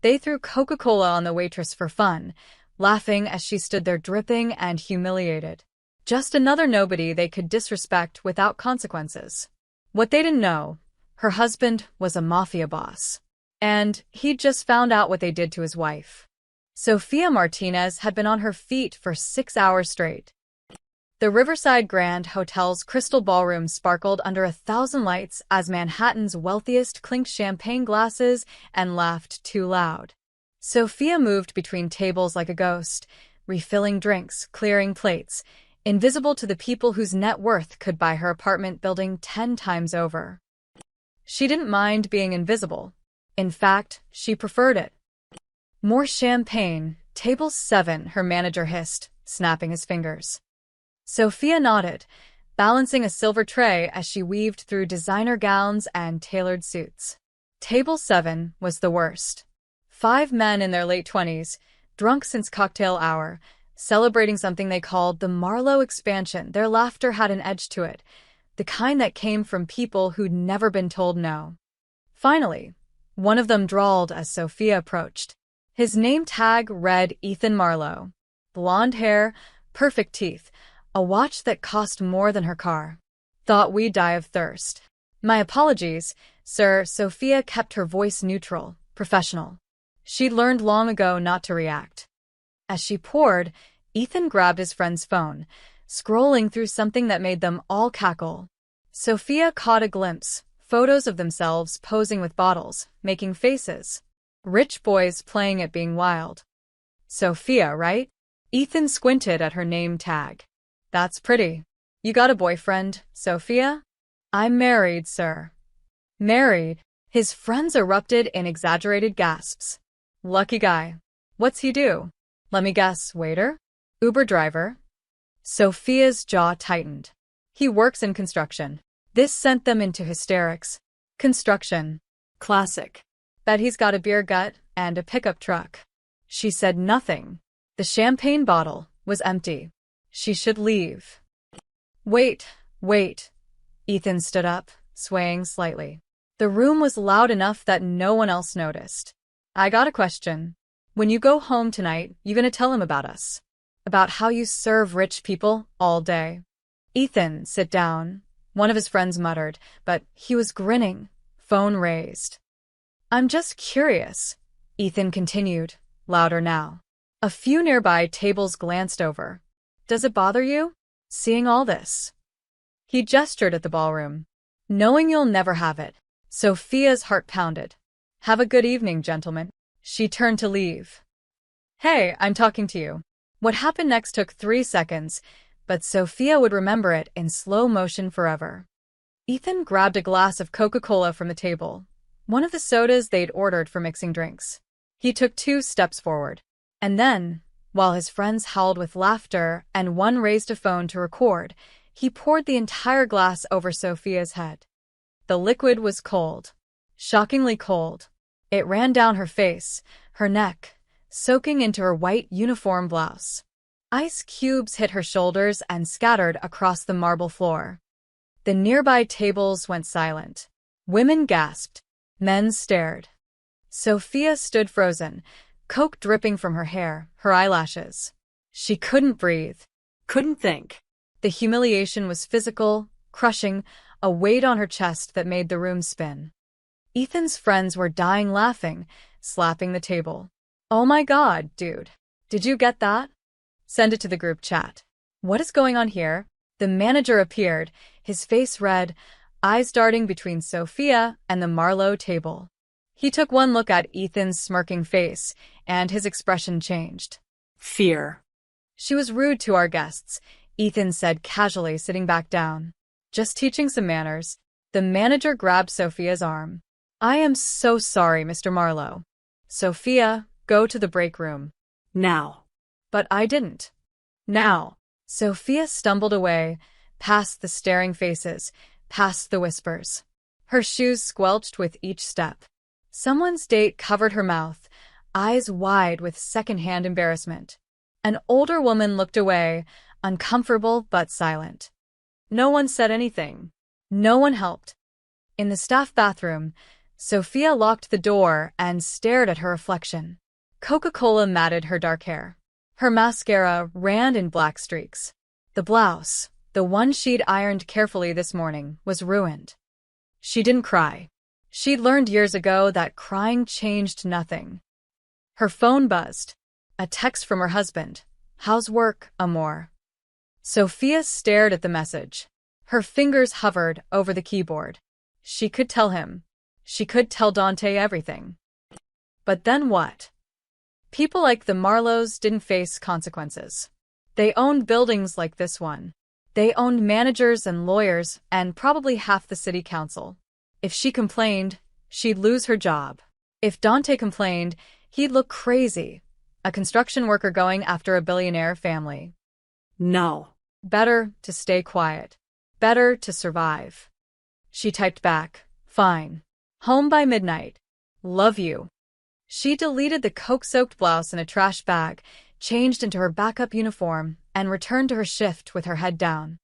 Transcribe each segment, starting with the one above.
They threw Coca-Cola on the waitress for fun, laughing as she stood there dripping and humiliated. Just another nobody they could disrespect without consequences. What they didn't know, her husband was a mafia boss. And he'd just found out what they did to his wife. Sofia Martinez had been on her feet for 6 hours straight. The Riverside Grand Hotel's crystal ballroom sparkled under 1,000 lights as Manhattan's wealthiest clinked champagne glasses and laughed too loud. Sofia moved between tables like a ghost, refilling drinks, clearing plates, invisible to the people whose net worth could buy her apartment building 10 times over. She didn't mind being invisible. In fact, she preferred it. More champagne, table 7, her manager hissed, snapping his fingers. Sofia nodded, balancing a silver tray as she weaved through designer gowns and tailored suits. Table 7 was the worst. 5 men in their late 20s, drunk since cocktail hour, celebrating something they called the Marlowe expansion. Their laughter had an edge to it, the kind that came from people who'd never been told no. Finally, one of them drawled as Sofia approached. His name tag read Ethan Marlowe. Blonde hair, perfect teeth, a watch that cost more than her car. Thought we'd die of thirst. My apologies, sir. Sofia kept her voice neutral, professional. She'd learned long ago not to react. As she poured, Ethan grabbed his friend's phone, scrolling through something that made them all cackle. Sofia caught a glimpse, photos of themselves posing with bottles, making faces. Rich boys playing at being wild. Sofia, right? Ethan squinted at her name tag. That's pretty. You got a boyfriend, Sofia? I'm married, sir. Married? His friends erupted in exaggerated gasps. Lucky guy. What's he do? Let me guess, waiter? Uber driver? Sofia's jaw tightened. He works in construction. This sent them into hysterics. Construction. Classic. Bet he's got a beer gut and a pickup truck. She said nothing. The champagne bottle was empty. She should leave. Wait. Ethan stood up, swaying slightly. The room was loud enough that no one else noticed. I got a question. When you go home tonight, you gonna tell him about us? About how you serve rich people all day? Ethan, sit down, one of his friends muttered, but he was grinning, phone raised. I'm just curious, Ethan continued, louder now. A few nearby tables glanced over. Does it bother you, seeing all this? He gestured at the ballroom. Knowing you'll never have it. Sofia's heart pounded. Have a good evening, gentlemen. She turned to leave. Hey, I'm talking to you. What happened next took 3 seconds, but Sofia would remember it in slow motion forever. Ethan grabbed a glass of Coca-Cola from the table, one of the sodas they'd ordered for mixing drinks. He took 2 steps forward, and then, while his friends howled with laughter and one raised a phone to record, he poured the entire glass over Sofia's head. The liquid was cold. Shockingly cold. It ran down her face, her neck, soaking into her white uniform blouse. Ice cubes hit her shoulders and scattered across the marble floor. The nearby tables went silent. Women gasped. Men stared. Sofia stood frozen, Coke dripping from her hair, her eyelashes. She couldn't breathe. Couldn't think. The humiliation was physical, crushing, a weight on her chest that made the room spin. Ethan's friends were dying laughing, slapping the table. Oh my God, dude. Did you get that? Send it to the group chat. What is going on here? The manager appeared, his face red, eyes darting between Sofia and the Marlowe table. He took one look at Ethan's smirking face, and his expression changed. Fear. She was rude to our guests, Ethan said casually, sitting back down. Just teaching some manners. The manager grabbed Sofia's arm. I am so sorry, Mr. Marlowe. Sofia, go to the break room. Now. But I didn't. Now. Sofia stumbled away, past the staring faces, past the whispers. Her shoes squelched with each step. Someone's date covered her mouth, eyes wide with secondhand embarrassment. An older woman looked away, uncomfortable but silent. No one said anything. No one helped. In the staff bathroom, Sophia locked the door and stared at her reflection. Coca-Cola matted her dark hair. Her mascara ran in black streaks. The blouse, the one she'd ironed carefully this morning, was ruined. She didn't cry. She'd learned years ago that crying changed nothing. Her phone buzzed. A text from her husband. "How's work, amor?" Sophia stared at the message. Her fingers hovered over the keyboard. She could tell him. She could tell Dante everything. But then what? People like the Marlowes didn't face consequences. They owned buildings like this one. They owned managers and lawyers and probably half the city council. If she complained, she'd lose her job. If Dante complained, he'd look crazy. A construction worker going after a billionaire family. No. Better to stay quiet. Better to survive. She typed back, "Fine. Home by midnight. Love you." She deleted the coke-soaked blouse in a trash bag, changed into her backup uniform, and returned to her shift with her head down.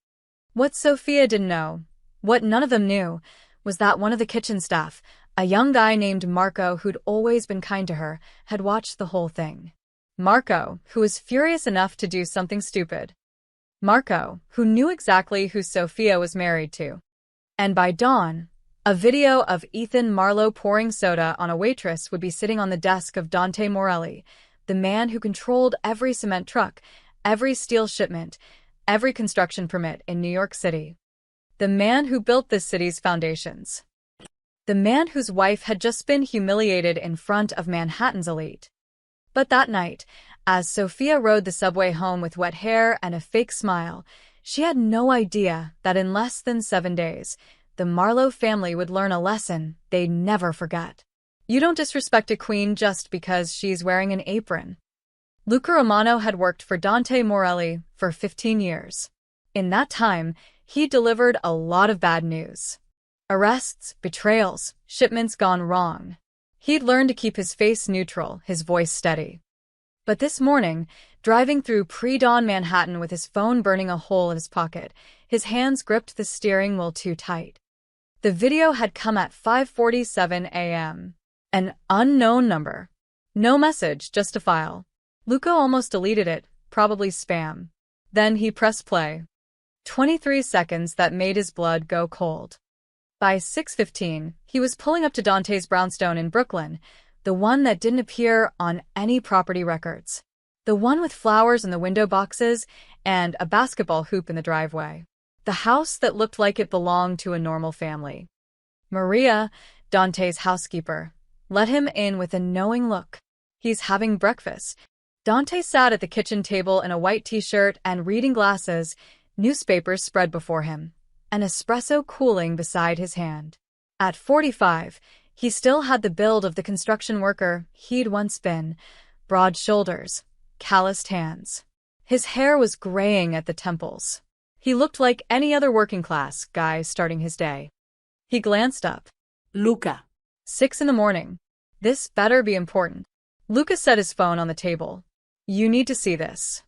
What Sophia didn't know, what none of them knew, was that one of the kitchen staff, a young guy named Marco who'd always been kind to her, had watched the whole thing. Marco, who was furious enough to do something stupid. Marco, who knew exactly who Sophia was married to. And by dawn, a video of Ethan Marlowe pouring soda on a waitress would be sitting on the desk of Dante Morelli, the man who controlled every cement truck, every steel shipment, every construction permit in New York City. The man who built this city's foundations. The man whose wife had just been humiliated in front of Manhattan's elite. But that night, as Sophia rode the subway home with wet hair and a fake smile, she had no idea that in less than 7 days, the Marlowe family would learn a lesson they'd never forget. You don't disrespect a queen just because she's wearing an apron. Luca Romano had worked for Dante Morelli for 15 years. In that time, he delivered a lot of bad news. Arrests, betrayals, shipments gone wrong. He'd learned to keep his face neutral, his voice steady. But this morning, driving through pre-dawn Manhattan with his phone burning a hole in his pocket, his hands gripped the steering wheel too tight. The video had come at 5:47 a.m. An unknown number. No message, just a file. Luca almost deleted it, probably spam. Then he pressed play. 23 seconds that made his blood go cold. By 6:15, he was pulling up to Dante's brownstone in Brooklyn, the one that didn't appear on any property records. The one with flowers in the window boxes and a basketball hoop in the driveway. The house that looked like it belonged to a normal family. Maria, Dante's housekeeper, let him in with a knowing look. He's having breakfast. Dante sat at the kitchen table in a white t-shirt and reading glasses, newspapers spread before him, an espresso cooling beside his hand. At 45, he still had the build of the construction worker he'd once been, broad shoulders, calloused hands. His hair was graying at the temples. He looked like any other working-class guy starting his day. He glanced up. Luca. 6 in the morning. This better be important. Luca set his phone on the table. You need to see this.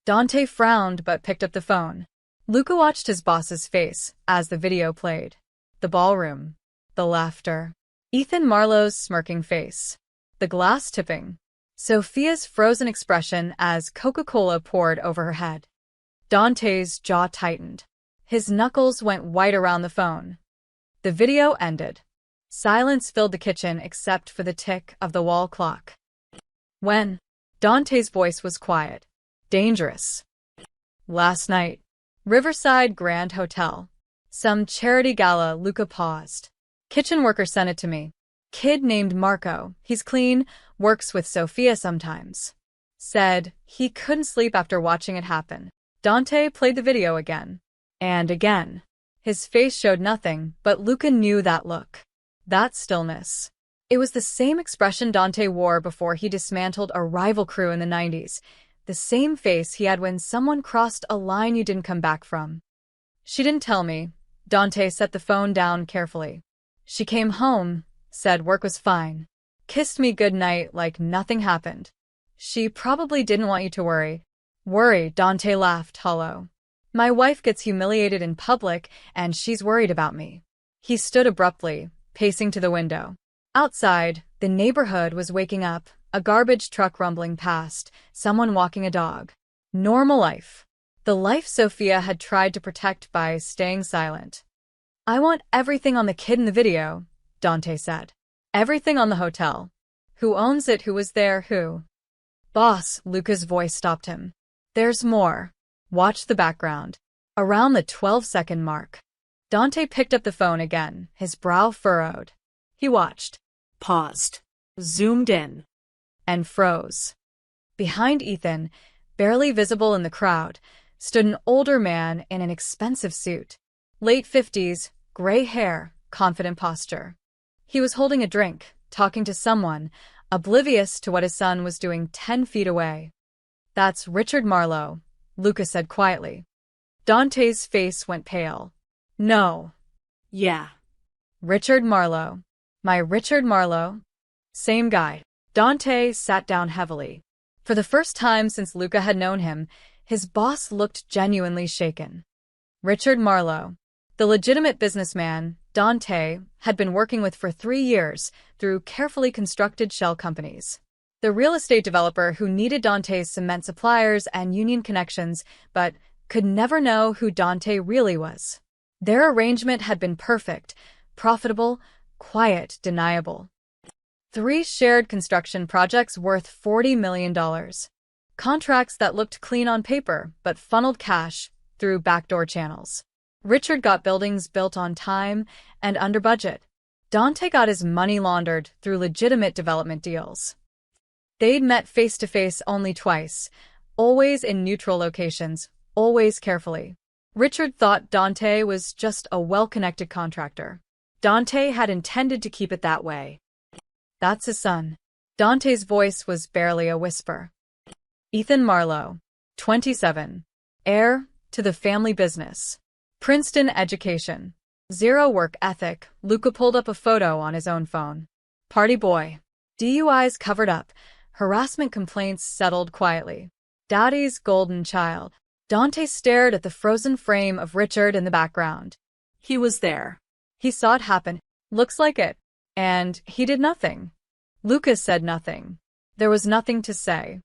Dante frowned but picked up the phone. Luca watched his boss's face as the video played. The ballroom. The laughter. Ethan Marlowe's smirking face. The glass tipping. Sophia's frozen expression as Coca-Cola poured over her head. Dante's jaw tightened. His knuckles went white around the phone. The video ended. Silence filled the kitchen except for the tick of the wall clock. When? Dante's voice was quiet. Dangerous. Last night. Riverside Grand Hotel. Some charity gala. Luca paused. Kitchen worker sent it to me. Kid named Marco. He's clean, works with Sophia sometimes. Said he couldn't sleep after watching it happen. Dante played the video again. And again. His face showed nothing, but Luca knew that look. That stillness. It was the same expression Dante wore before he dismantled a rival crew in the 90s. The same face he had when someone crossed a line you didn't come back from. She didn't tell me. Dante set the phone down carefully. She came home, said work was fine. Kissed me goodnight like nothing happened. She probably didn't want you to worry. Worry, Dante laughed hollow. My wife gets humiliated in public and she's worried about me. He stood abruptly, pacing to the window. Outside, the neighborhood was waking up, a garbage truck rumbling past, someone walking a dog. Normal life. The life Sophia had tried to protect by staying silent. I want everything on the kid in the video, Dante said. Everything on the hotel. Who owns it, who was there, who? Boss, Luca's voice stopped him. There's more. Watch the background. Around the 12-second mark. Dante picked up the phone again, his brow furrowed. He watched. Paused. Zoomed in. And froze. Behind Ethan, barely visible in the crowd, stood an older man in an expensive suit. Late 50s, gray hair, confident posture. He was holding a drink, talking to someone, oblivious to what his son was doing 10 feet away. That's Richard Marlowe, Luca said quietly. Dante's face went pale. No. Yeah. Richard Marlowe. My Richard Marlowe? Same guy. Dante sat down heavily. For the first time since Luca had known him, his boss looked genuinely shaken. Richard Marlowe, the legitimate businessman Dante had been working with for 3 years through carefully constructed shell companies. The real estate developer who needed Dante's cement suppliers and union connections, but could never know who Dante really was. Their arrangement had been perfect, profitable, quiet, deniable. 3 shared construction projects worth $40 million. Contracts that looked clean on paper, but funneled cash through backdoor channels. Richard got buildings built on time and under budget. Dante got his money laundered through legitimate development deals. They'd met face-to-face only twice, always in neutral locations, always carefully. Richard thought Dante was just a well-connected contractor. Dante had intended to keep it that way. That's his son. Dante's voice was barely a whisper. Ethan Marlowe, 27, heir to the family business. Princeton education. Zero work ethic. Luca pulled up a photo on his own phone. Party boy. DUIs covered up. Harassment complaints settled quietly. Daddy's golden child. Dante stared at the frozen frame of Richard in the background. He was there. He saw it happen. Looks like it. And he did nothing. Luca said nothing. There was nothing to say.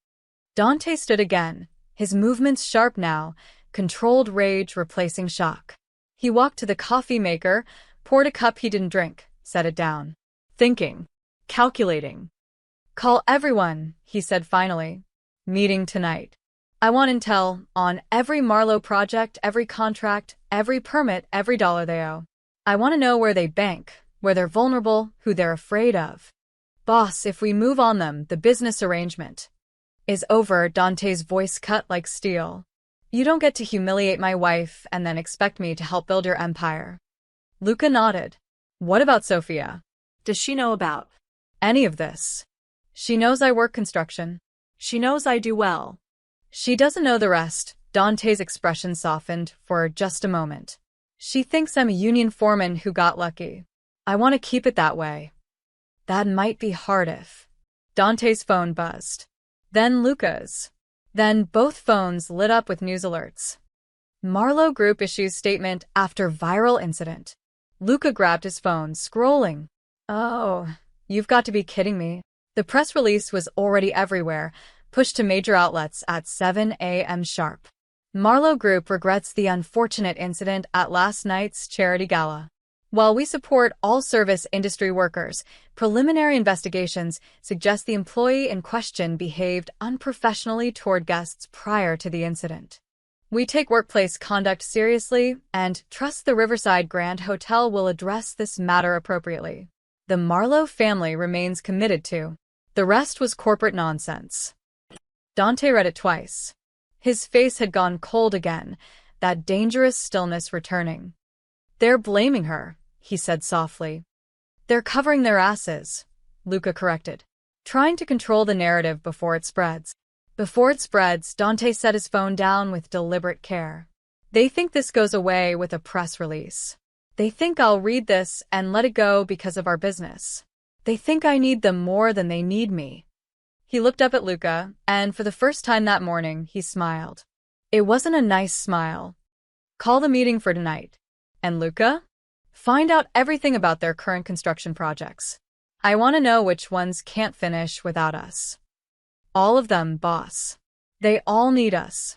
Dante stood again, his movements sharp now, controlled rage replacing shock. He walked to the coffee maker, poured a cup he didn't drink, set it down. Thinking. Calculating. Call everyone, he said finally. Meeting tonight. I want intel on every Marlowe project, every contract, every permit, every dollar they owe. I want to know where they bank, where they're vulnerable, who they're afraid of. Boss, if we move on them, the business arrangement is over. Dante's voice cut like steel. You don't get to humiliate my wife and then expect me to help build your empire. Luca nodded. What about Sophia? Does she know about any of this? She knows I work construction. She knows I do well. She doesn't know the rest. Dante's expression softened for just a moment. She thinks I'm a union foreman who got lucky. I want to keep it that way. That might be hard if... Dante's phone buzzed. Then Luca's. Then both phones lit up with news alerts. Marlowe Group issues statement after viral incident. Luca grabbed his phone, scrolling. Oh, you've got to be kidding me. The press release was already everywhere, pushed to major outlets at 7 a.m. sharp. Marlowe Group regrets the unfortunate incident at last night's charity gala. While we support all service industry workers, preliminary investigations suggest the employee in question behaved unprofessionally toward guests prior to the incident. We take workplace conduct seriously and trust the Riverside Grand Hotel will address this matter appropriately. The Marlowe family remains committed to. The rest was corporate nonsense. Dante read it twice. His face had gone cold again, that dangerous stillness returning. They're blaming her, he said softly. They're covering their asses, Luca corrected. Trying to control the narrative before it spreads. Before it spreads, Dante set his phone down with deliberate care. They think this goes away with a press release. They think I'll read this and let it go because of our business. They think I need them more than they need me. He looked up at Luca, and for the first time that morning, he smiled. It wasn't a nice smile. Call the meeting for tonight. And Luca? Find out everything about their current construction projects. I want to know which ones can't finish without us. All of them, boss. They all need us.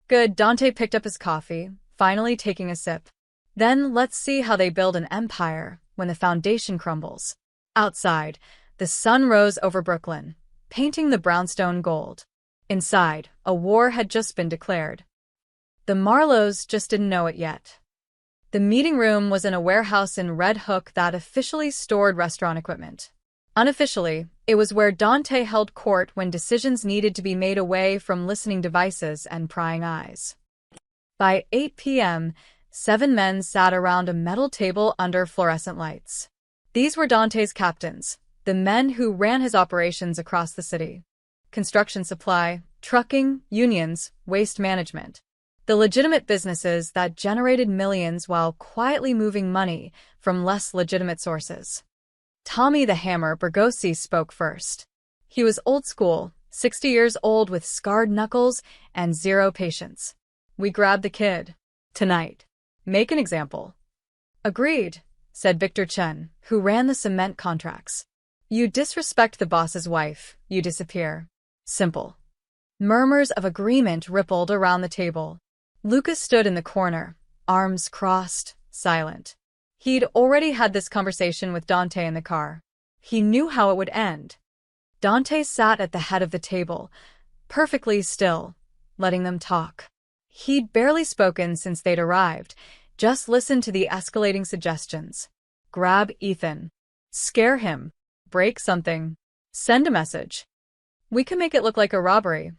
Good. Dante picked up his coffee, finally taking a sip. Then let's see how they build an empire when the foundation crumbles. Outside, the sun rose over Brooklyn, painting the brownstone gold. Inside, a war had just been declared. The Marlowes just didn't know it yet. The meeting room was in a warehouse in Red Hook that officially stored restaurant equipment. Unofficially, it was where Dante held court when decisions needed to be made away from listening devices and prying eyes. By 8 p.m., 7 men sat around a metal table under fluorescent lights. These were Dante's captains, the men who ran his operations across the city. Construction supply, trucking, unions, waste management. The legitimate businesses that generated millions while quietly moving money from less legitimate sources. Tommy the Hammer Bergosi spoke first. He was old school, 60 years old with scarred knuckles and zero patience. We grabbed the kid. Tonight. Make an example. Agreed, said Victor Chen, who ran the cement contracts. You disrespect the boss's wife, you disappear. Simple. Murmurs of agreement rippled around the table. Lucas stood in the corner, arms crossed, silent. He'd already had this conversation with Dante in the car. He knew how it would end. Dante sat at the head of the table, perfectly still, letting them talk. He'd barely spoken since they'd arrived, just listened to the escalating suggestions. Grab Ethan. Scare him. Break something. Send a message. We can make it look like a robbery,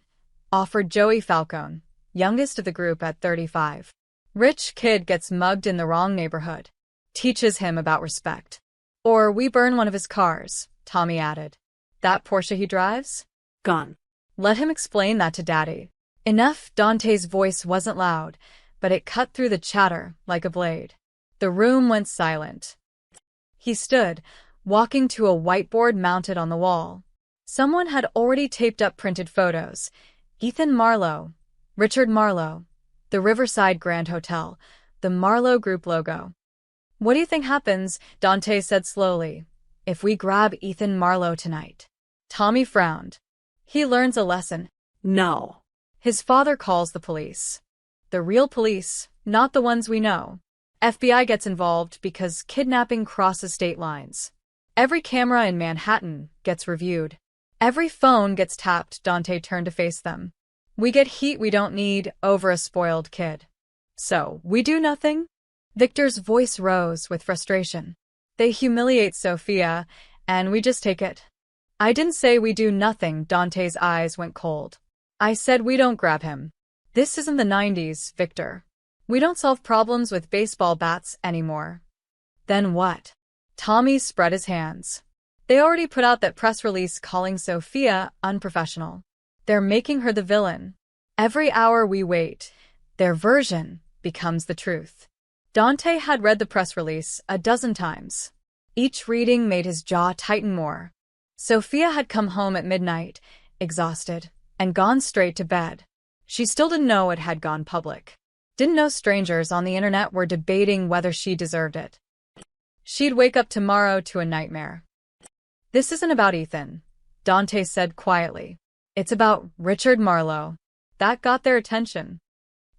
offered Joey Falcone, youngest of the group at 35. Rich kid gets mugged in the wrong neighborhood. Teaches him about respect. Or we burn one of his cars, Tommy added. That Porsche he drives? Gone. Let him explain that to Daddy. Enough. Dante's voice wasn't loud, but it cut through the chatter like a blade. The room went silent. He stood, walking to a whiteboard mounted on the wall. Someone had already taped up printed photos. Ethan Marlowe, Richard Marlowe, the Riverside Grand Hotel, the Marlowe Group logo. What do you think happens, Dante said slowly, if we grab Ethan Marlowe tonight? Tommy frowned. He learns a lesson. No. His father calls the police. The real police, not the ones we know. FBI gets involved because kidnapping crosses state lines. Every camera in Manhattan gets reviewed. Every phone gets tapped. Dante turned to face them. We get heat we don't need over a spoiled kid. So, we do nothing? Victor's voice rose with frustration. They humiliate Sophia, and we just take it. I didn't say we do nothing. Dante's eyes went cold. I said we don't grab him. This isn't the 90s, Victor. We don't solve problems with baseball bats anymore. Then what? Tommy spread his hands. They already put out that press release calling Sophia unprofessional. They're making her the villain. Every hour we wait, their version becomes the truth. Dante had read the press release a dozen times. Each reading made his jaw tighten more. Sophia had come home at midnight, exhausted, and gone straight to bed. She still didn't know it had gone public. Didn't know strangers on the internet were debating whether she deserved it. She'd wake up tomorrow to a nightmare. This isn't about Ethan, Dante said quietly. It's about Richard Marlowe. That got their attention.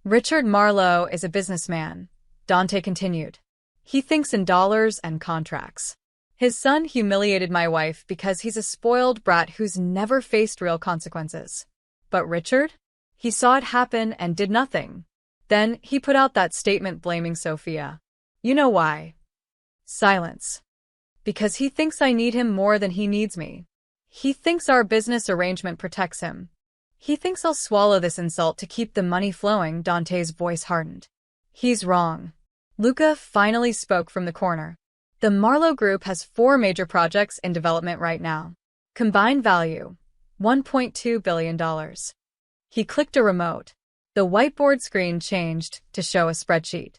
Richard Marlowe is a businessman, Dante continued. He thinks in dollars and contracts. His son humiliated my wife because he's a spoiled brat who's never faced real consequences. But Richard? He saw it happen and did nothing. Then he put out that statement blaming Sophia. You know why? Silence. Because he thinks I need him more than he needs me. He thinks our business arrangement protects him. He thinks I'll swallow this insult to keep the money flowing. Dante's voice hardened. He's wrong. Luca finally spoke from the corner. The Marlowe Group has 4 major projects in development right now. Combined value, $1.2 billion. He clicked a remote. The whiteboard screen changed to show a spreadsheet.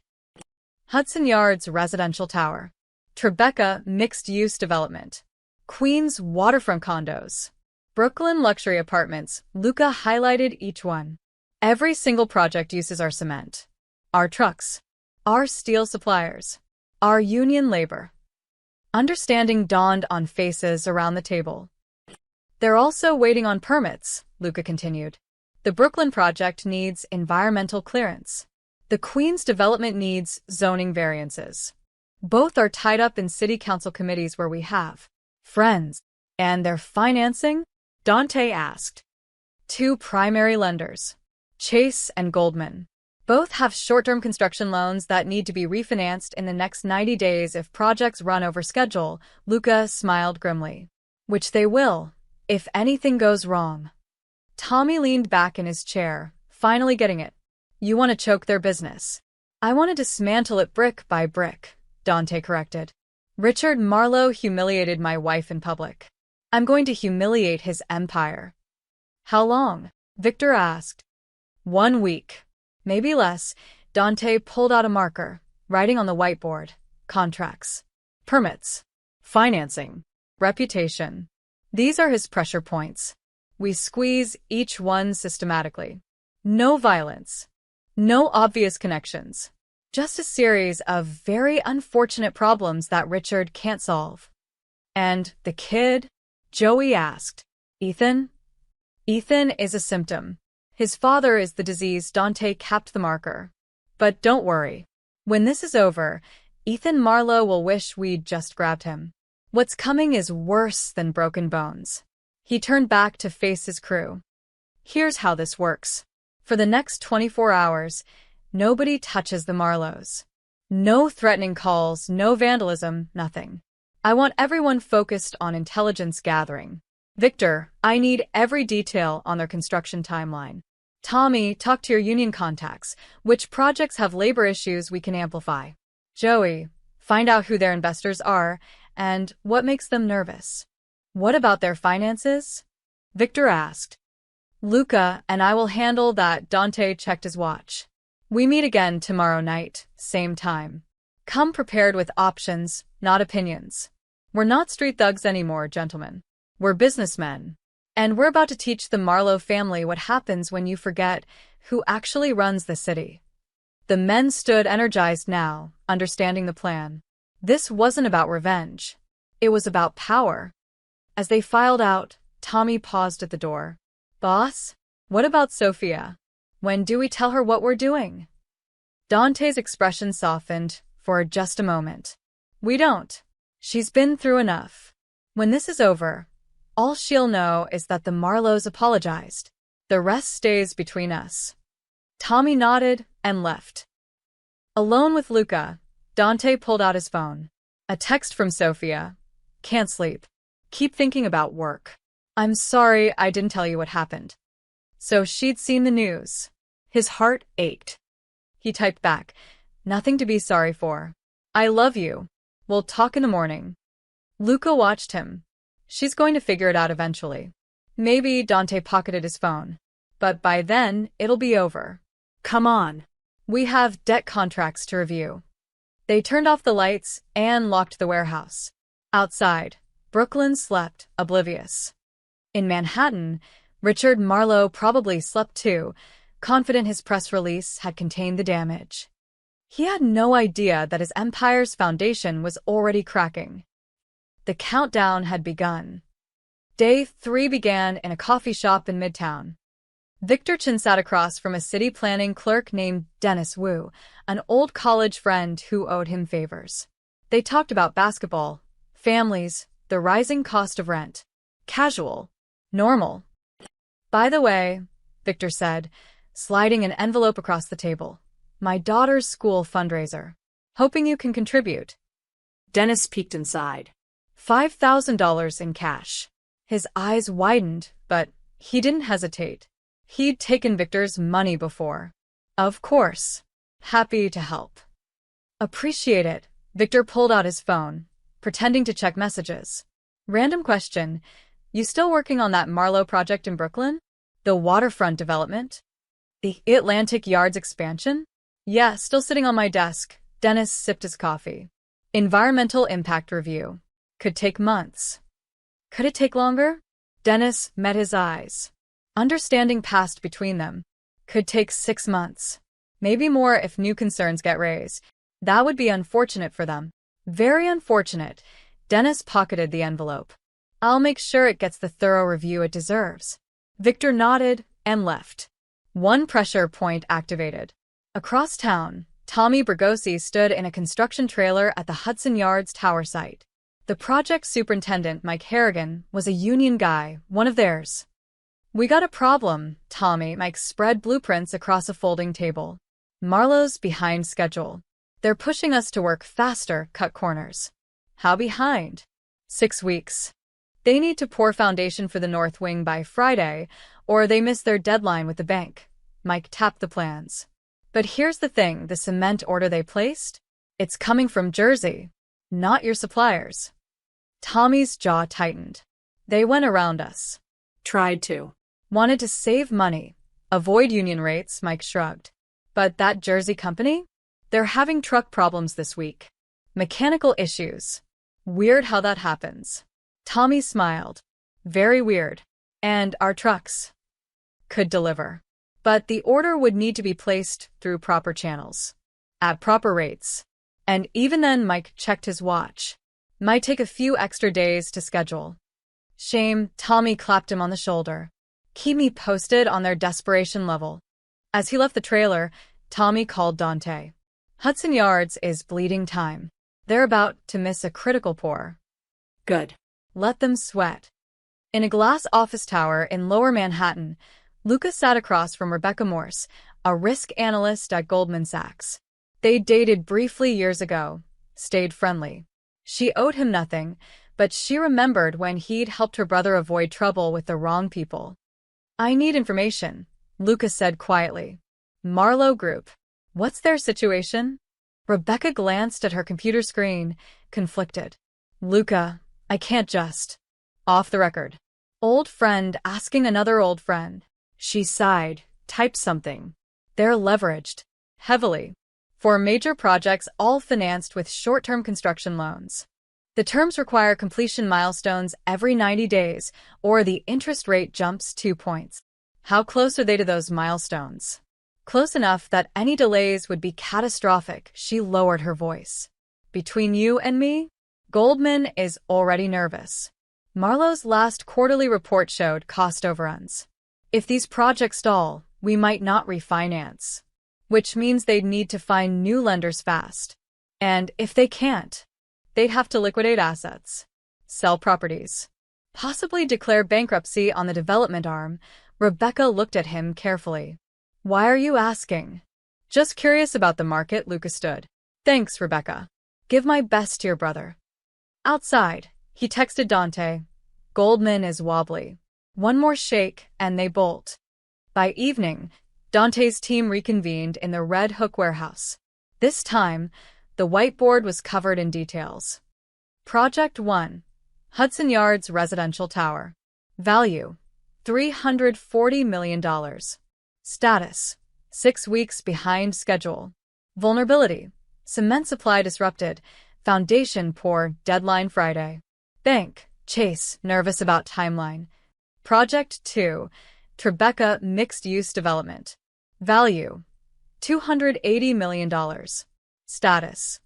Hudson Yards Residential Tower. Tribeca Mixed-Use Development. Queens Waterfront Condos. Brooklyn Luxury Apartments. Luca highlighted each one. Every single project uses our cement, our trucks, our steel suppliers, our union labor. Understanding dawned on faces around the table. They're also waiting on permits, Luca continued. The Brooklyn project needs environmental clearance. The Queens development needs zoning variances. Both are tied up in city council committees where we have friends. And their financing? Dante asked. Two primary lenders, Chase and Goldman. Both have short-term construction loans that need to be refinanced in the next 90 days if projects run over schedule, Luca smiled grimly. Which they will, if anything goes wrong. Tommy leaned back in his chair, finally getting it. You want to choke their business. I want to dismantle it brick by brick, Dante corrected. Richard Marlowe humiliated my wife in public. I'm going to humiliate his empire. How long? Victor asked. 1 week. Maybe less. Dante pulled out a marker, writing on the whiteboard. Contracts. Permits. Financing. Reputation. These are his pressure points. We squeeze each one systematically. No violence. No obvious connections. Just a series of very unfortunate problems that Richard can't solve. And the kid? Joey asked. Ethan? Ethan is a symptom. His father is the disease. Dante capped the marker. But don't worry. When this is over, Ethan Marlowe will wish we'd just grabbed him. What's coming is worse than broken bones. He turned back to face his crew. Here's how this works. For the next 24 hours, nobody touches the Marlowes. No threatening calls, no vandalism, nothing. I want everyone focused on intelligence gathering. Victor, I need every detail on their construction timeline. Tommy, talk to your union contacts. Which projects have labor issues we can amplify? Joey, find out who their investors are and what makes them nervous. What about their finances? Victor asked. Luca and I will handle that. Dante checked his watch. We meet again tomorrow night, same time. Come prepared with options, not opinions. We're not street thugs anymore, gentlemen. We're businessmen. And we're about to teach the Marlowe family what happens when you forget who actually runs the city. The men stood energized now, understanding the plan. This wasn't about revenge. It was about power. As they filed out, Tommy paused at the door. Boss? What about Sophia? When do we tell her what we're doing? Dante's expression softened for just a moment. We don't. She's been through enough. When this is over, all she'll know is that the Marlowes apologized. The rest stays between us. Tommy nodded and left. Alone with Luca, Dante pulled out his phone. A text from Sophia. Can't sleep. Keep thinking about work. I'm sorry I didn't tell you what happened. So she'd seen the news. His heart ached. He typed back. Nothing to be sorry for. I love you. We'll talk in the morning. Luca watched him. She's going to figure it out eventually. Maybe. Dante pocketed his phone. But by then, it'll be over. Come on. We have debt contracts to review. They turned off the lights and locked the warehouse. Outside, Brooklyn slept, oblivious. In Manhattan, Richard Marlowe probably slept too, confident his press release had contained the damage. He had no idea that his empire's foundation was already cracking. The countdown had begun. Day 3 began in a coffee shop in Midtown. Victor Chin sat across from a city planning clerk named Dennis Wu, an old college friend who owed him favors. They talked about basketball, families, the rising cost of rent. Casual. Normal. By the way, Victor said, sliding an envelope across the table. My daughter's school fundraiser. Hoping you can contribute. Dennis peeked inside. $5,000 in cash. His eyes widened, but he didn't hesitate. He'd taken Victor's money before. Of course. Happy to help. Appreciate it. Victor pulled out his phone, pretending to check messages. Random question. You still working on that Marlowe project in Brooklyn? The waterfront development? The Atlantic Yards expansion? Yeah, still sitting on my desk. Dennis sipped his coffee. Environmental impact review. Could take months. Could it take longer? Dennis met his eyes. Understanding passed between them. Could take 6 months. Maybe more if new concerns get raised. That would be unfortunate for them. Very unfortunate. Dennis pocketed the envelope. I'll make sure it gets the thorough review it deserves. Victor nodded and left. One pressure point activated. Across town, Tommy Brigosi stood in a construction trailer at the Hudson Yards tower site. The project superintendent, Mike Harrigan, was a union guy, one of theirs. We got a problem, Tommy. Mike spread blueprints across a folding table. Marlowe's behind schedule. They're pushing us to work faster, cut corners. How behind? 6 weeks. They need to pour foundation for the north wing by Friday, or they miss their deadline with the bank. Mike tapped the plans. But here's the thing, the cement order they placed? It's coming from Jersey, not your suppliers. Tommy's jaw tightened. They went around us. Tried to. Wanted to save money. Avoid union rates, Mike shrugged. But that Jersey company? They're having truck problems this week. Mechanical issues. Weird how that happens. Tommy smiled. Very weird. And our trucks could deliver. But the order would need to be placed through proper channels. At proper rates. And even then, Mike checked his watch. Might take a few extra days to schedule. Shame, Tommy clapped him on the shoulder. Keep me posted on their desperation level. As he left the trailer, Tommy called Dante. Hudson Yards is bleeding time. They're about to miss a critical pour. Good. Let them sweat. In a glass office tower in Lower Manhattan, Lucas sat across from Rebecca Morse, a risk analyst at Goldman Sachs. They dated briefly years ago, stayed friendly. She owed him nothing, but she remembered when he'd helped her brother avoid trouble with the wrong people. I need information, Lucas said quietly. Marlowe Group. What's their situation? Rebecca glanced at her computer screen, conflicted. Luca, I can't just. Off the record. Old friend asking another old friend. She sighed, typed something. They're leveraged. Heavily. For major projects all financed with short-term construction loans. The terms require completion milestones every 90 days, or the interest rate jumps 2 points. How close are they to those milestones? Close enough that any delays would be catastrophic. She lowered her voice. Between you and me, Goldman is already nervous. Marlowe's last quarterly report showed cost overruns. If these projects stall, we might not refinance. Which means they'd need to find new lenders fast. And if they can't, they'd have to liquidate assets, sell properties, possibly declare bankruptcy on the development arm. Rebecca looked at him carefully. Why are you asking? Just curious about the market, Lucas stood. Thanks, Rebecca. Give my best to your brother. Outside, he texted Dante. Goldman is wobbly. One more shake, and they bolt. By evening, Dante's team reconvened in the Red Hook warehouse. This time, the whiteboard was covered in details. Project 1. Hudson Yards Residential Tower. Value: $340 million. Status: 6 weeks behind schedule. Vulnerability: cement supply disrupted. Foundation pour, deadline Friday. Bank: Chase, nervous about timeline. Project 2. Tribeca Mixed-Use Development. Value: $280 million. Status: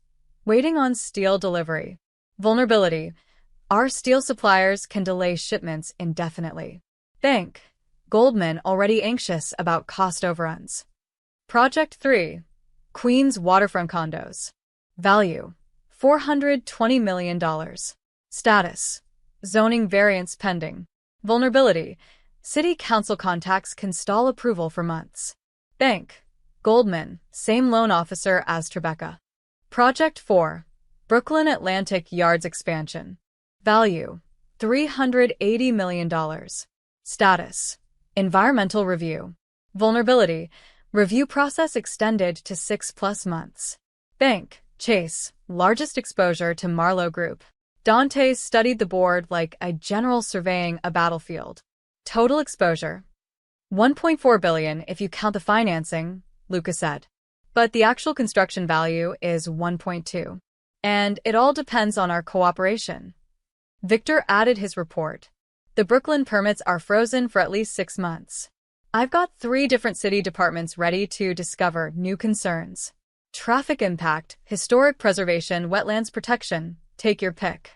waiting on steel delivery. Vulnerability: our steel suppliers can delay shipments indefinitely. Bank: Goldman already anxious about cost overruns. Project 3. Queens Waterfront Condos. Value: $420 million. Status: zoning variance pending. Vulnerability: city council contacts can stall approval for months. Bank: Goldman, same loan officer as Tribeca. Project 4. Brooklyn Atlantic Yards Expansion. Value: $380 million. Status: environmental review. Vulnerability: review process extended to 6+ months. Bank: Chase, largest exposure to Marlowe Group. Dante studied the board like a general surveying a battlefield. Total exposure: $1.4 billion if you count the financing, Lucas said. But the actual construction value is $1.2. And it all depends on our cooperation. Victor added his report. The Brooklyn permits are frozen for at least 6 months. I've got 3 different city departments ready to discover new concerns. Traffic impact, historic preservation, wetlands protection, take your pick.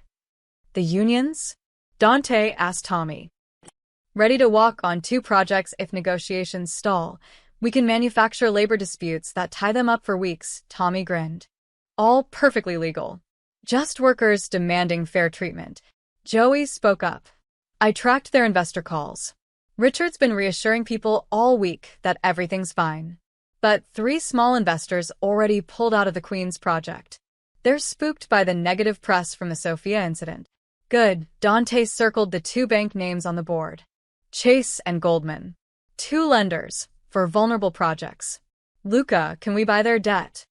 The unions? Dante asked Tommy. Ready to walk on 2 projects if negotiations stall. We can manufacture labor disputes that tie them up for weeks, Tommy grinned. All perfectly legal. Just workers demanding fair treatment. Joey spoke up. I tracked their investor calls. Richard's been reassuring people all week that everything's fine. But 3 small investors already pulled out of the Queen's project. They're spooked by the negative press from the Sophia incident. Good, Dante circled the 2 bank names on the board. Chase and Goldman. 2 lenders, for vulnerable projects. Luca, can we buy their debt?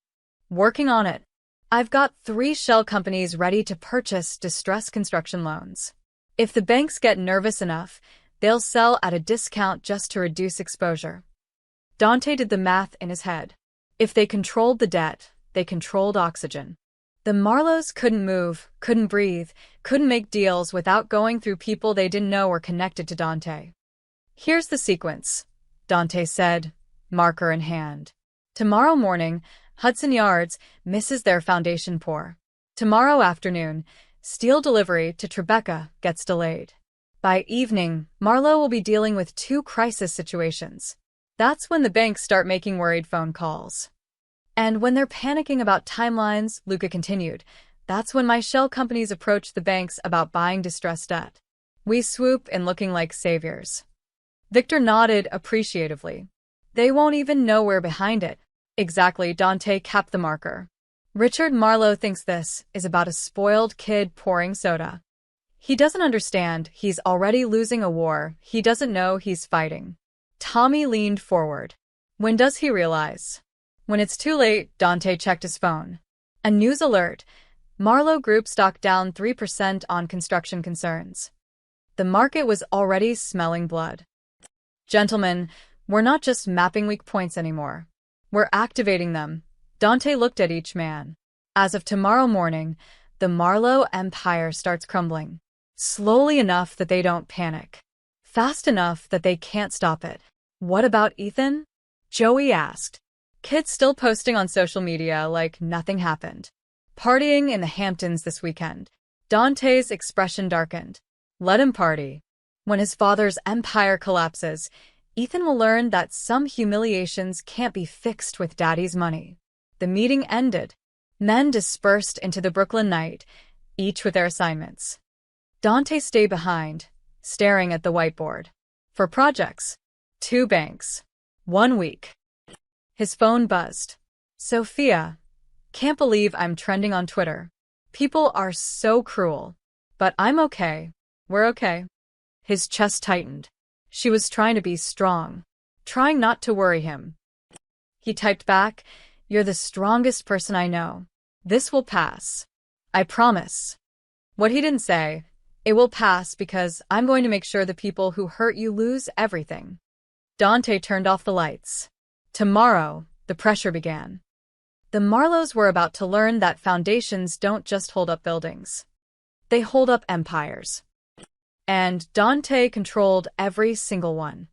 Working on it. I've got 3 shell companies ready to purchase distressed construction loans. If the banks get nervous enough, they'll sell at a discount just to reduce exposure. Dante did the math in his head. If they controlled the debt, they controlled oxygen. The Marlows couldn't move, couldn't breathe, couldn't make deals without going through people they didn't know were connected to Dante. Here's the sequence, Dante said, marker in hand. Tomorrow morning, Hudson Yards misses their foundation pour. Tomorrow afternoon, steel delivery to Tribeca gets delayed. By evening, Marlowe will be dealing with 2 crisis situations. That's when the banks start making worried phone calls. And when they're panicking about timelines, Luca continued, that's when my shell companies approach the banks about buying distressed debt. We swoop in looking like saviors. Victor nodded appreciatively. They won't even know we're behind it. Exactly, Dante capped the marker. Richard Marlowe thinks this is about a spoiled kid pouring soda. He doesn't understand he's already losing a war he doesn't know he's fighting. Tommy leaned forward. When does he realize? When it's too late, Dante checked his phone. A news alert. Marlowe Group stock down 3% on construction concerns. The market was already smelling blood. Gentlemen, we're not just mapping weak points anymore. We're activating them. Dante looked at each man. As of tomorrow morning, the Marlowe empire starts crumbling. Slowly enough that they don't panic. Fast enough that they can't stop it. What about Ethan? Joey asked. Kids still posting on social media like nothing happened. Partying in the Hamptons this weekend. Dante's expression darkened. Let him party. When his father's empire collapses, Ethan will learn that some humiliations can't be fixed with daddy's money. The meeting ended. Men dispersed into the Brooklyn night, each with their assignments. Dante stayed behind, staring at the whiteboard. For projects. 2 banks. 1 week. His phone buzzed. Sophia. Can't believe I'm trending on Twitter. People are so cruel. But I'm okay. We're okay. His chest tightened. She was trying to be strong. Trying not to worry him. He typed back, You're the strongest person I know. This will pass. I promise. What he didn't say, it will pass because I'm going to make sure the people who hurt you lose everything. Dante turned off the lights. Tomorrow, the pressure began. The Marlows were about to learn that foundations don't just hold up buildings. They hold up empires. And Dante controlled every single one.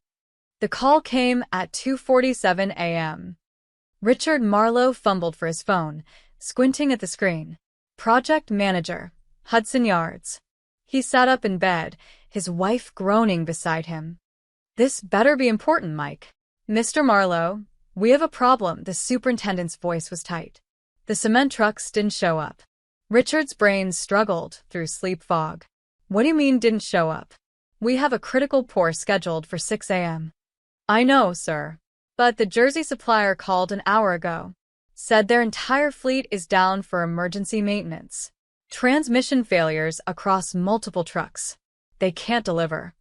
The call came at 2:47 a.m. Richard Marlowe fumbled for his phone, squinting at the screen. Project manager, Hudson Yards. He sat up in bed, his wife groaning beside him. This better be important, Mike. Mr. Marlowe, we have a problem. The superintendent's voice was tight. The cement trucks didn't show up. Richard's brain struggled through sleep fog. What do you mean didn't show up? We have a critical pour scheduled for 6 a.m. I know, sir. But the Jersey supplier called an hour ago. Said their entire fleet is down for emergency maintenance. Transmission failures across multiple trucks. They can't deliver.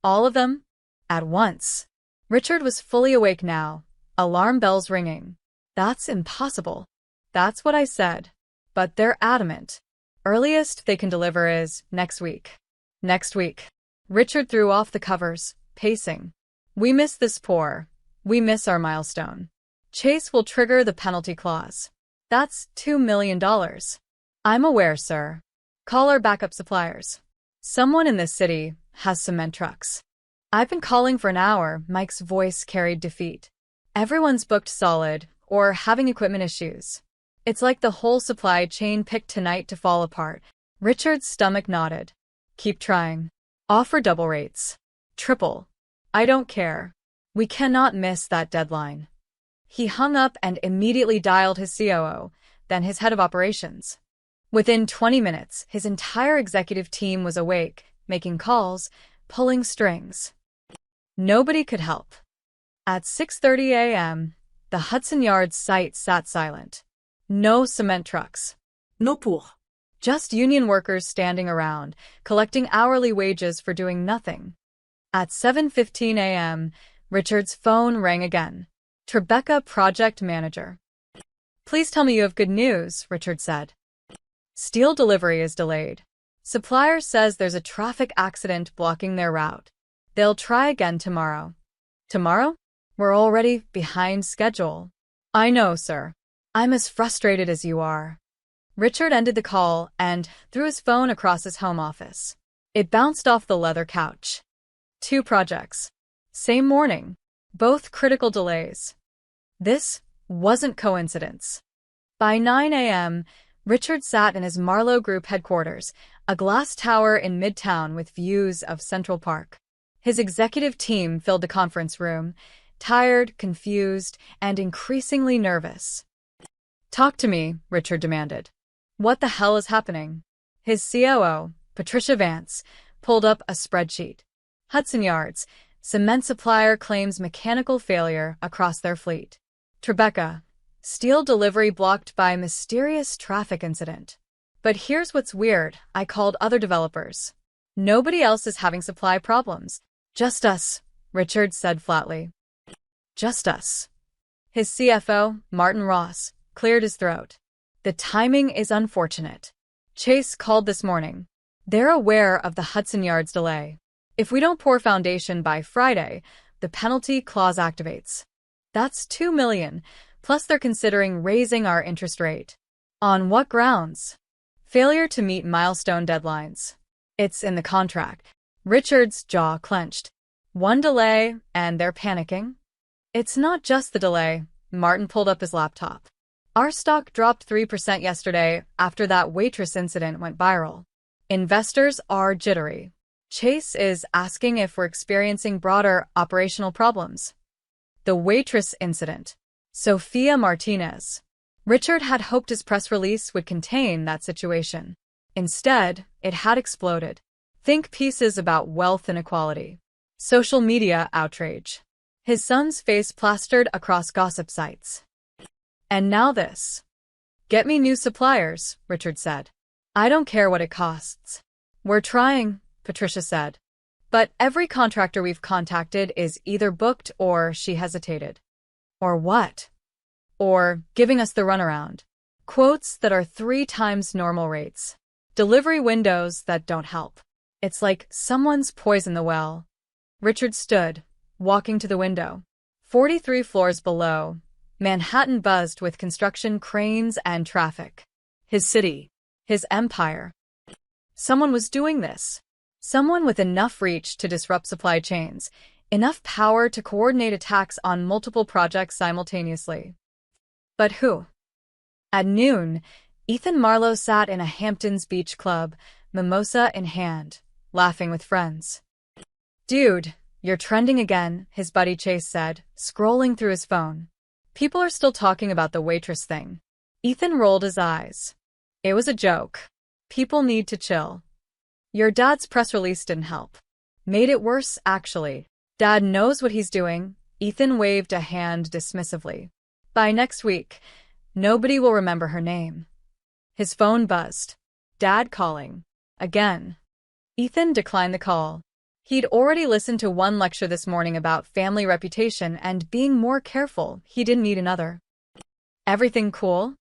All of them? At once. Richard was fully awake now, alarm bells ringing. That's impossible. That's what I said. But they're adamant. Earliest they can deliver is next week. Next week. Richard threw off the covers, pacing. We miss this pour. We miss our milestone. Chase will trigger the penalty clause. That's $2 million. I'm aware, sir. Call our backup suppliers. Someone in this city has cement trucks. I've been calling for an hour. Mike's voice carried defeat. Everyone's booked solid or having equipment issues. It's like the whole supply chain picked tonight to fall apart. Richard's stomach nodded. Keep trying. Offer double rates. Triple. I don't care. We cannot miss that deadline. He hung up and immediately dialed his COO, then his head of operations. Within 20 minutes, his entire executive team was awake, making calls, pulling strings. Nobody could help. At 6:30 a.m., the Hudson Yards site sat silent. No cement trucks. No pour. Just union workers standing around, collecting hourly wages for doing nothing. At 7:15 a.m., Richard's phone rang again. Tribeca, project manager. Please tell me you have good news, Richard said. Steel delivery is delayed. Supplier says there's a traffic accident blocking their route. They'll try again tomorrow. Tomorrow? We're already behind schedule. I know, sir. I'm as frustrated as you are. Richard ended the call and threw his phone across his home office. It bounced off the leather couch. 2 projects. Same morning. Both critical delays. This wasn't coincidence. By 9 a.m., Richard sat in his Marlowe Group headquarters, a glass tower in Midtown with views of Central Park. His executive team filled the conference room, tired, confused, and increasingly nervous. Talk to me, Richard demanded. What the hell is happening? His COO, Patricia Vance, pulled up a spreadsheet. Hudson Yards, cement supplier claims mechanical failure across their fleet. Tribeca, steel delivery blocked by mysterious traffic incident. But here's what's weird, I called other developers. Nobody else is having supply problems. Just us, Richard said flatly. Just us. His CFO, Martin Ross, cleared his throat. The timing is unfortunate. Chase called this morning. They're aware of the Hudson Yards delay. If we don't pour foundation by Friday, the penalty clause activates. That's $2 million, plus they're considering raising our interest rate. On what grounds? Failure to meet milestone deadlines. It's in the contract. Richard's jaw clenched. One delay, and they're panicking? It's not just the delay. Martin pulled up his laptop. Our stock dropped 3% yesterday after that Waitress incident went viral. Investors are jittery. Chase is asking if we're experiencing broader operational problems. The Waitress incident. Sophia Martinez. Richard had hoped his press release would contain that situation. Instead, it had exploded. Think pieces about wealth inequality. Social media outrage. His son's face plastered across gossip sites. And now this. Get me new suppliers, Richard said. I don't care what it costs. We're trying, Patricia said. But every contractor we've contacted is either booked or, she hesitated. Or what? Or giving us the runaround. Quotes that are 3 times normal rates. Delivery windows that don't help. It's like someone's poisoned the well. Richard stood, walking to the window. 43 floors below, Manhattan buzzed with construction cranes and traffic. His city. His empire. Someone was doing this. Someone with enough reach to disrupt supply chains, enough power to coordinate attacks on multiple projects simultaneously. But who? At noon, Ethan Marlowe sat in a Hamptons Beach club, mimosa in hand, laughing with friends. Dude, you're trending again, his buddy Chase said, scrolling through his phone. People are still talking about the Waitress thing. Ethan rolled his eyes. It was a joke. People need to chill. Your dad's press release didn't help. Made it worse, actually. Dad knows what he's doing. Ethan waved a hand dismissively. By next week, nobody will remember her name. His phone buzzed. Dad calling. Again. Ethan declined the call. He'd already listened to one lecture this morning about family reputation and being more careful. He didn't need another. Everything cool?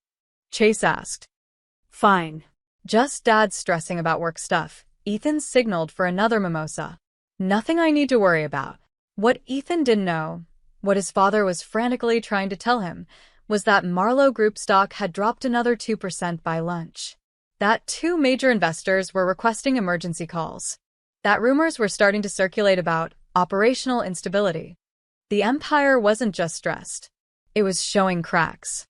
Chase asked. Fine. Just Dad stressing about work stuff. Ethan signaled for another mimosa. Nothing I need to worry about. What Ethan didn't know, what his father was frantically trying to tell him, was that Marlowe Group stock had dropped another 2% by lunch. That 2 major investors were requesting emergency calls. That rumors were starting to circulate about operational instability. The empire wasn't just stressed. It was showing cracks.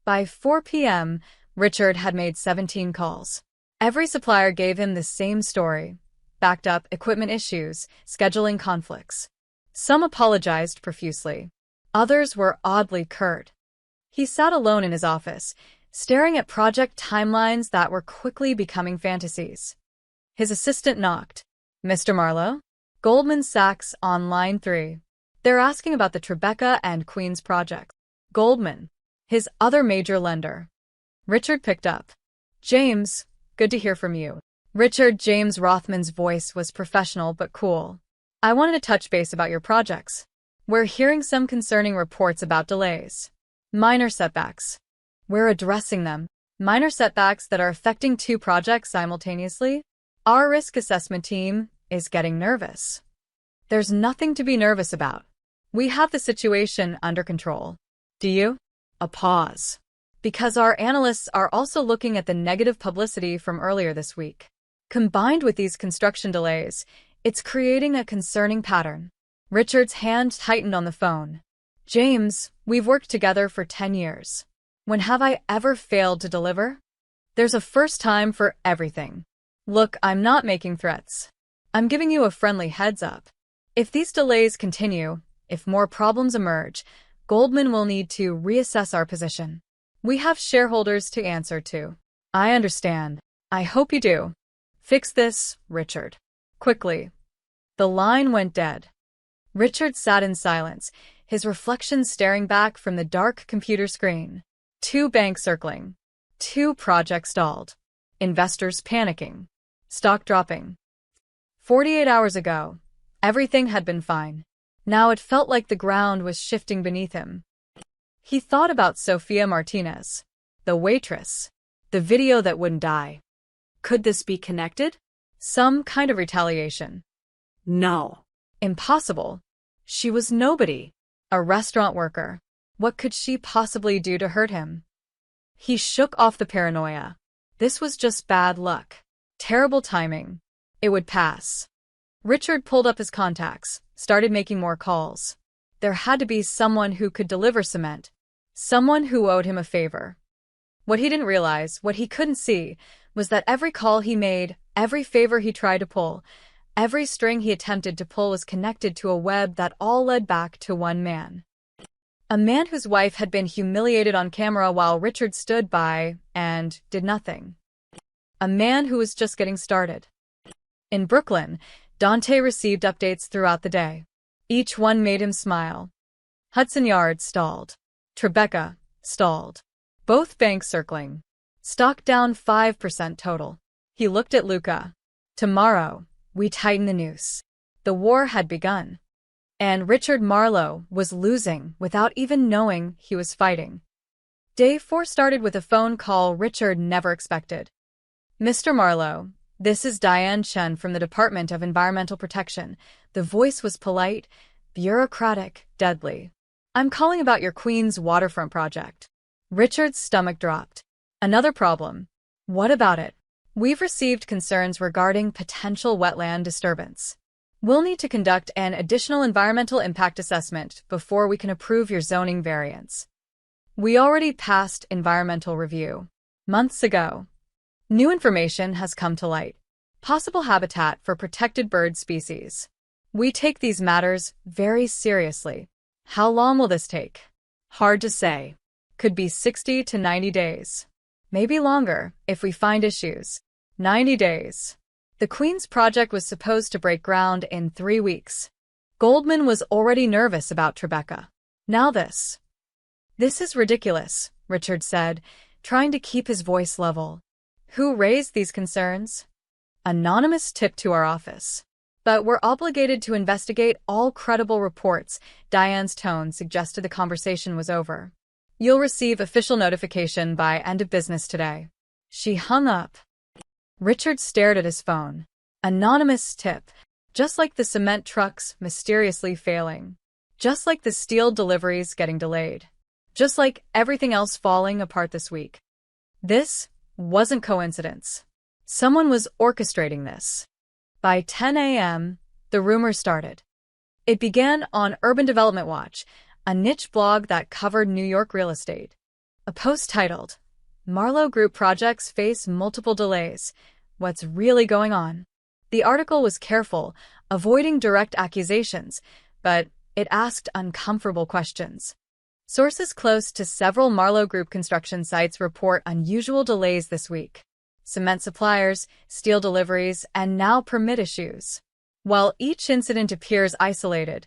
By 4 p.m., Richard had made 17 calls. Every supplier gave him the same story: backed up equipment issues, scheduling conflicts. Some apologized profusely. Others were oddly curt. He sat alone in his office, staring at project timelines that were quickly becoming fantasies. His assistant knocked. "Mr. Marlowe? Goldman Sachs on line 3. They're asking about the Tribeca and Queens projects." Goldman, his other major lender. Richard picked up. "James, good to hear from you." Richard James Rothman's voice was professional but cool. "I wanted to touch base about your projects. We're hearing some concerning reports about delays. Minor setbacks. We're addressing them. Minor setbacks that are affecting 2 projects simultaneously? Our risk assessment team is getting nervous." "There's nothing to be nervous about. We have the situation under control." "Do you?" A pause. "Because our analysts are also looking at the negative publicity from earlier this week. Combined with these construction delays, it's creating a concerning pattern." Richard's hand tightened on the phone. "James, we've worked together for 10 years. When have I ever failed to deliver? There's a first time for everything. Look, I'm not making threats. I'm giving you a friendly heads up. If these delays continue, if more problems emerge, Goldman will need to reassess our position. We have shareholders to answer to." "I understand. I hope you do. Fix this, Richard. Quickly." The line went dead. Richard sat in silence, his reflection staring back from the dark computer screen. 2 banks circling. 2 projects stalled. Investors panicking. Stock dropping. 48 hours ago, everything had been fine. Now it felt like the ground was shifting beneath him. He thought about Sofia Martinez, the waitress, the video that wouldn't die. Could this be connected? Some kind of retaliation? No. Impossible. She was nobody. A restaurant worker. What could she possibly do to hurt him? He shook off the paranoia. This was just bad luck. Terrible timing. It would pass. Richard pulled up his contacts, started making more calls. There had to be someone who could deliver cement. Someone who owed him a favor. What he didn't realize, what he couldn't see, was that every call he made, every favor he tried to pull, every string he attempted to pull was connected to a web that all led back to one man. A man whose wife had been humiliated on camera while Richard stood by and did nothing. A man who was just getting started. In Brooklyn, Dante received updates throughout the day. Each one made him smile. Hudson Yards stalled. Tribeca stalled. Both banks circling. Stock down 5% total. He looked at Luca. Tomorrow, we tighten the noose. The war had begun. And Richard Marlowe was losing without even knowing he was fighting. Day 4 started with a phone call Richard never expected. "Mr. Marlowe, this is Diane Chen from the Department of Environmental Protection." The voice was polite, bureaucratic, deadly. "I'm calling about your Queens waterfront project." Richard's stomach dropped. "Another problem." "What about it?" "We've received concerns regarding potential wetland disturbance. We'll need to conduct an additional environmental impact assessment before we can approve your zoning variance. We already passed environmental review months ago. New information has come to light. Possible habitat for protected bird species. We take these matters very seriously." "How long will this take?" "Hard to say. Could be 60 to 90 days. Maybe longer if we find issues." 90 days. The Queens project was supposed to break ground in 3 weeks. Goldman was already nervous about Tribeca. Now this. "This is ridiculous," Richard said, trying to keep his voice level. "Who raised these concerns?" "Anonymous tip to our office. But we're obligated to investigate all credible reports." Diane's tone suggested the conversation was over. "You'll receive official notification by end of business today." She hung up. Richard stared at his phone. Anonymous tip. Just like the cement trucks mysteriously failing. Just like the steel deliveries getting delayed. Just like everything else falling apart this week. This wasn't coincidence. Someone was orchestrating this. By 10 a.m., the rumors started. It began on Urban Development Watch, a niche blog that covered New York real estate. A post titled, Marlowe Group projects face multiple delays. What's really going on? The article was careful, avoiding direct accusations, but it asked uncomfortable questions. Sources close to several Marlowe Group construction sites report unusual delays this week. Cement suppliers, steel deliveries, and now permit issues. While each incident appears isolated,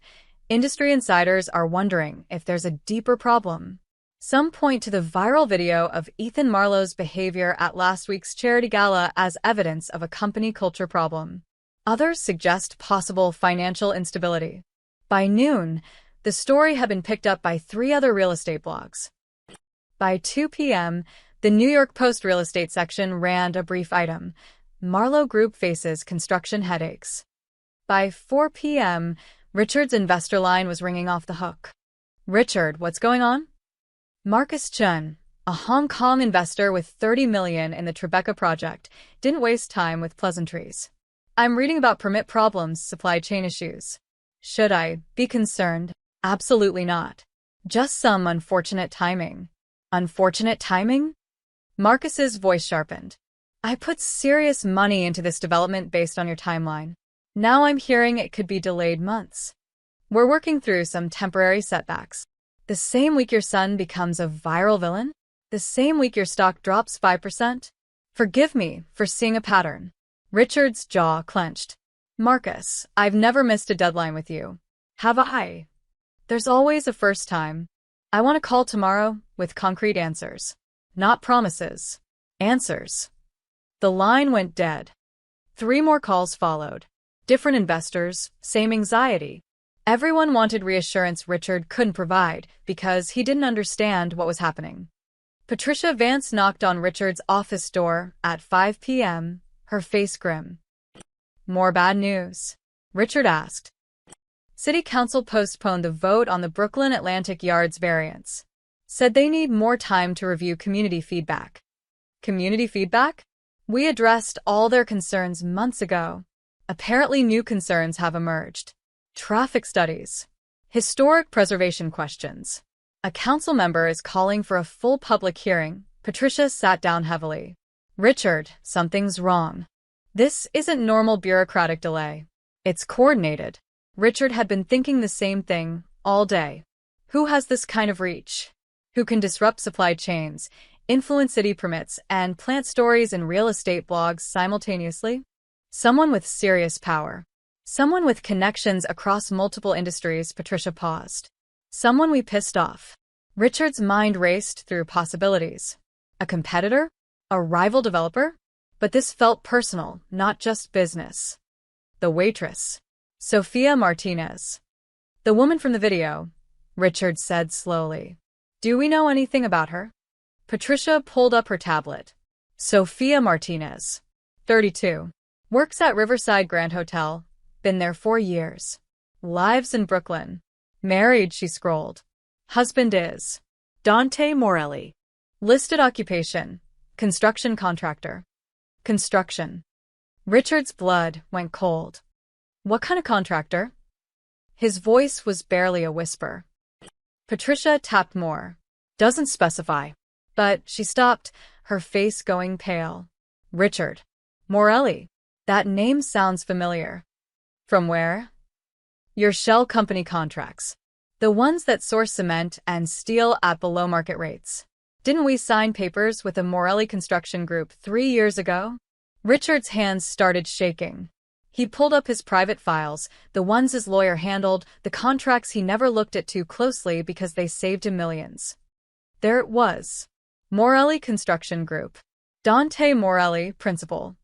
industry insiders are wondering if there's a deeper problem. Some point to the viral video of Ethan Marlowe's behavior at last week's charity gala as evidence of a company culture problem. Others suggest possible financial instability. By noon, the story had been picked up by 3 other real estate blogs. By 2 p.m., the New York Post real estate section ran a brief item: Marlowe Group faces construction headaches. By 4 p.m., Richard's investor line was ringing off the hook. Richard, what's going on? Marcus Chun, a Hong Kong investor with $30 million in the Tribeca project, didn't waste time with pleasantries. I'm reading about permit problems, supply chain issues. Should I be concerned? Absolutely not. Just some unfortunate timing. Unfortunate timing? Marcus's voice sharpened. I put serious money into this development based on your timeline. Now I'm hearing it could be delayed months. We're working through some temporary setbacks. The same week your son becomes a viral villain? The same week your stock drops 5%? Forgive me for seeing a pattern. Richard's jaw clenched. Marcus, I've never missed a deadline with you. Have I? There's always a first time. I want to call tomorrow with concrete answers. Not promises. Answers. The line went dead. 3 more calls followed. Different investors, same anxiety. Everyone wanted reassurance Richard couldn't provide because he didn't understand what was happening. Patricia Vance knocked on Richard's office door at 5 p.m., her face grim. More bad news? Richard asked. City Council postponed the vote on the Brooklyn Atlantic Yards variance. Said they need more time to review community feedback. Community feedback? We addressed all their concerns months ago. Apparently new concerns have emerged. Traffic studies. Historic preservation questions. A council member is calling for a full public hearing. Patricia sat down heavily. Richard, something's wrong. This isn't normal bureaucratic delay. It's coordinated. Richard had been thinking the same thing all day. Who has this kind of reach? Who can disrupt supply chains, influence city permits, and plant stories in real estate blogs simultaneously? Someone with serious power. Someone with connections across multiple industries. Patricia paused. Someone we pissed off. Richard's mind raced through possibilities. A competitor? A rival developer? But this felt personal, not just business. The waitress. Sophia Martinez. The woman from the video, Richard said slowly. Do we know anything about her? Patricia pulled up her tablet. Sophia Martinez. 32. Works at Riverside Grand Hotel. Been there 4 years. Lives in Brooklyn. Married, she scrolled. Husband is Dante Morelli. listed occupation, construction contractor. Construction. Richard's blood went cold. What kind of contractor? His voice was barely a whisper. Patricia tapped more. Doesn't specify. But she stopped, her face going pale. Richard. Morelli. That name sounds familiar. From where? Your shell company contracts. The ones that source cement and steel at below market rates. Didn't we sign papers with the Morelli Construction Group 3 years ago? Richard's hands started shaking. He pulled up his private files, the ones his lawyer handled, the contracts he never looked at too closely because they saved him millions. There it was. Morelli Construction Group. Dante Morelli, principal.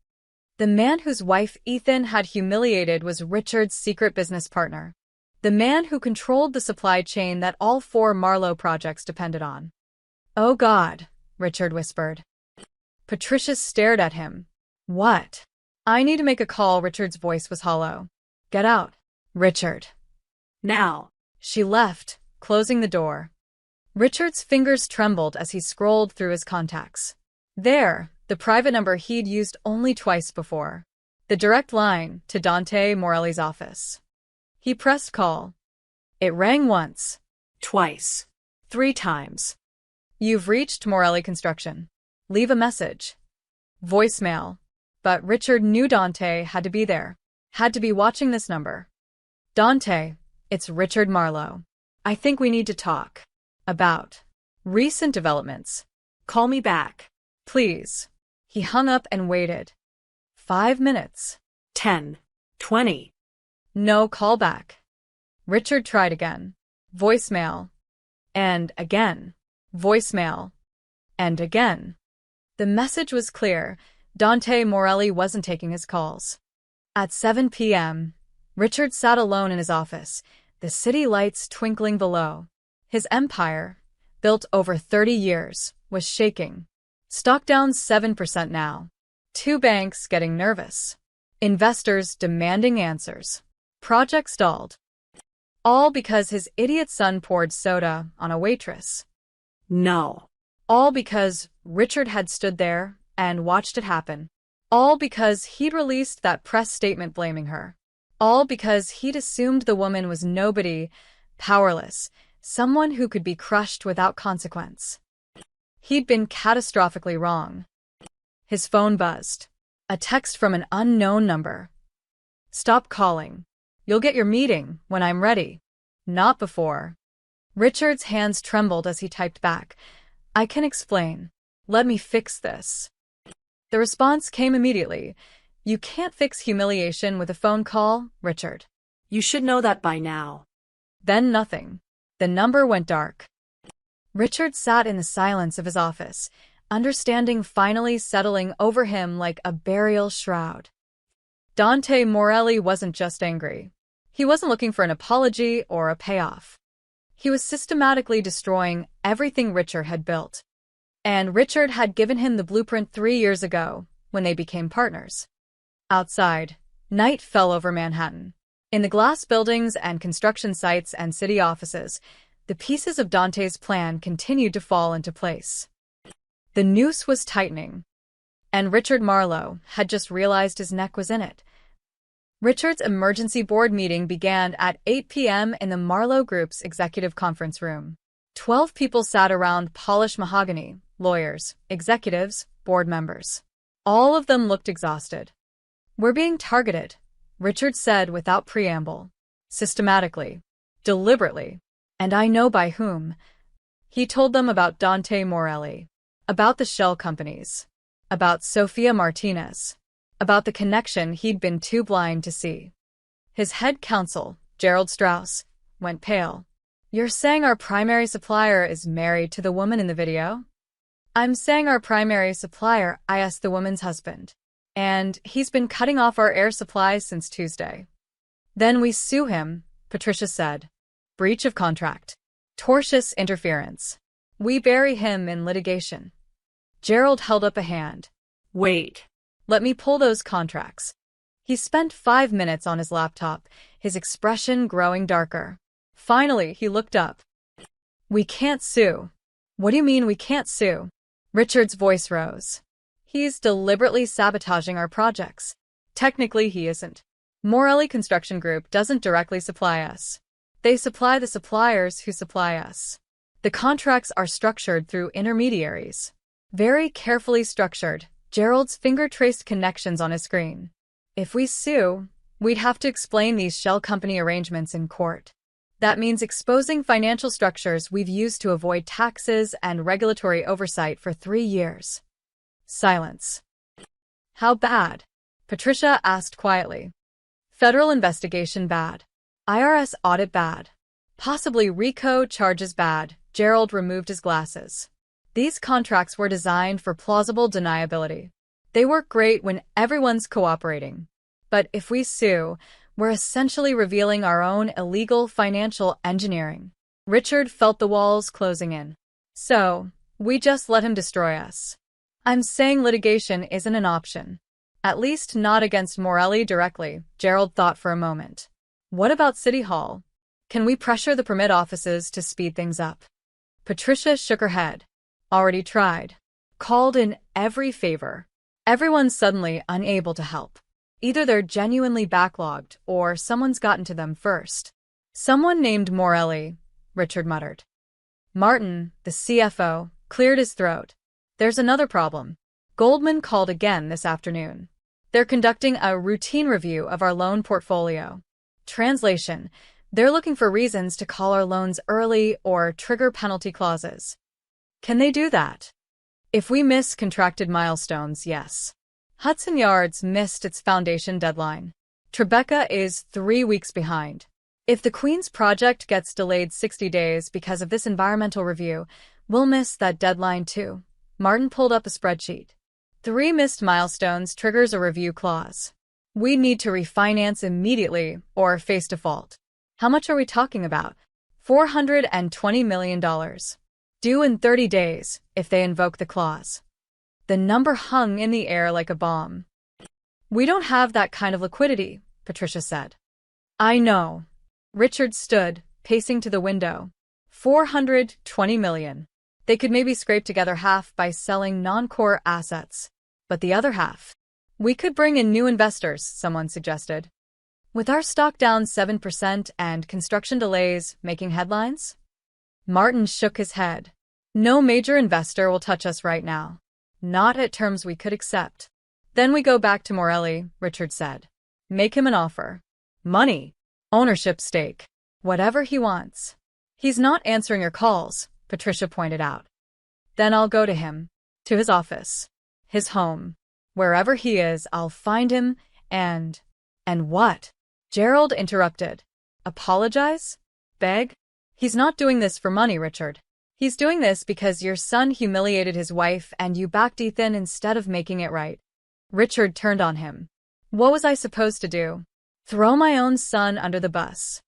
The man whose wife Ethan had humiliated was Richard's secret business partner. The man who controlled the supply chain that all 4 Marlowe projects depended on. Oh God, Richard whispered. Patricia stared at him. What? I need to make a call. Richard's voice was hollow. Get out, Richard. Now. She left, closing the door. Richard's fingers trembled as he scrolled through his contacts. There, the private number he'd used only twice before. The direct line to Dante Morelli's office. He pressed call. It rang once. Twice. 3 times. You've reached Morelli Construction. Leave a message. Voicemail. But Richard knew Dante had to be there. Had to be watching this number. Dante, it's Richard Marlowe. I think we need to talk. About recent developments. Call me back. Please. He hung up and waited. 5 minutes. 10. 20. No call back. Richard tried again. Voicemail. And again. Voicemail. And again. The message was clear. Dante Morelli wasn't taking his calls. At 7 p.m., Richard sat alone in his office, the city lights twinkling below. His empire, built over 30 years, was shaking. Stock down 7% now. 2 banks getting nervous. Investors demanding answers. Project stalled. All because his idiot son poured soda on a waitress. No. All because Richard had stood there and watched it happen. All because he'd released that press statement blaming her. All because he'd assumed the woman was nobody, powerless, someone who could be crushed without consequence. He'd been catastrophically wrong. His phone buzzed. A text from an unknown number. Stop calling. You'll get your meeting when I'm ready. Not before. Richard's hands trembled as he typed back. I can explain. Let me fix this. The response came immediately. You can't fix humiliation with a phone call, Richard. You should know that by now. Then nothing. The number went dark. Richard sat in the silence of his office, understanding finally settling over him like a burial shroud. Dante Morelli wasn't just angry. He wasn't looking for an apology or a payoff. He was systematically destroying everything Richard had built. And Richard had given him the blueprint 3 years ago, when they became partners. Outside, night fell over Manhattan. In the glass buildings and construction sites and city offices, the pieces of Dante's plan continued to fall into place. The noose was tightening, and Richard Marlowe had just realized his neck was in it. Richard's emergency board meeting began at 8 p.m. in the Marlowe Group's executive conference room. 12 people sat around polished mahogany, lawyers, executives, board members. All of them looked exhausted. We're being targeted, Richard said without preamble. Systematically. Deliberately. And I know by whom. He told them about Dante Morelli. About the shell companies. About Sophia Martinez. About the connection he'd been too blind to see. His head counsel, Gerald Strauss, went pale. You're saying our primary supplier is married to the woman in the video? I'm saying our primary supplier, I asked the woman's husband. And he's been cutting off our air supplies since Tuesday. Then we sue him, Patricia said. Breach of contract. Tortious interference. We bury him in litigation. Gerald held up a hand. Wait. Let me pull those contracts. He spent 5 minutes on his laptop, his expression growing darker. Finally, he looked up. We can't sue. What do you mean we can't sue? Richard's voice rose. He's deliberately sabotaging our projects. Technically, he isn't. Morelli Construction Group doesn't directly supply us. They supply the suppliers who supply us. The contracts are structured through intermediaries. Very carefully structured. Gerald's finger traced connections on his screen. If we sue, we'd have to explain these shell company arrangements in court. That means exposing financial structures we've used to avoid taxes and regulatory oversight for 3 years. Silence. How bad? Patricia asked quietly. Federal investigation bad. IRS audit bad. Possibly RICO charges bad. Gerald removed his glasses. These contracts were designed for plausible deniability. They work great when everyone's cooperating. But if we sue, we're essentially revealing our own illegal financial engineering. Richard felt the walls closing in. So, we just let him destroy us. I'm saying litigation isn't an option. At least not against Morelli directly, Gerald thought for a moment. What about City Hall? Can we pressure the permit offices to speed things up? Patricia shook her head. Already tried. Called in every favor. Everyone's suddenly unable to help. Either they're genuinely backlogged or someone's gotten to them first. Someone named Morelli, Richard muttered. Martin, the CFO, cleared his throat. There's another problem. Goldman called again this afternoon. They're conducting a routine review of our loan portfolio. Translation: they're looking for reasons to call our loans early or trigger penalty clauses. Can they do that? If we miss contracted milestones, yes. Hudson Yards missed its foundation deadline. Tribeca is 3 weeks behind. If the Queen's project gets delayed 60 days because of this environmental review, we'll miss that deadline too. Martin pulled up a spreadsheet. 3 missed milestones triggers a review clause. We need to refinance immediately or face default. How much are we talking about? $420 million. Due in 30 days if they invoke the clause. The number hung in the air like a bomb. We don't have that kind of liquidity, Patricia said. I know. Richard stood, pacing to the window. $420 million. They could maybe scrape together half by selling non-core assets. But the other half? We could bring in new investors, someone suggested. With our stock down 7% and construction delays making headlines? Martin shook his head. No major investor will touch us right now. Not at terms we could accept. Then we go back to Morelli, Richard said. Make him an offer. Money. Ownership stake. Whatever he wants. He's not answering your calls, Patricia pointed out. Then I'll go to him. To his office. His home. Wherever he is, I'll find him and what? Gerald interrupted. Apologize? Beg? He's not doing this for money, Richard. He's doing this because your son humiliated his wife and you backed Ethan instead of making it right. Richard turned on him. What was I supposed to do? Throw my own son under the bus?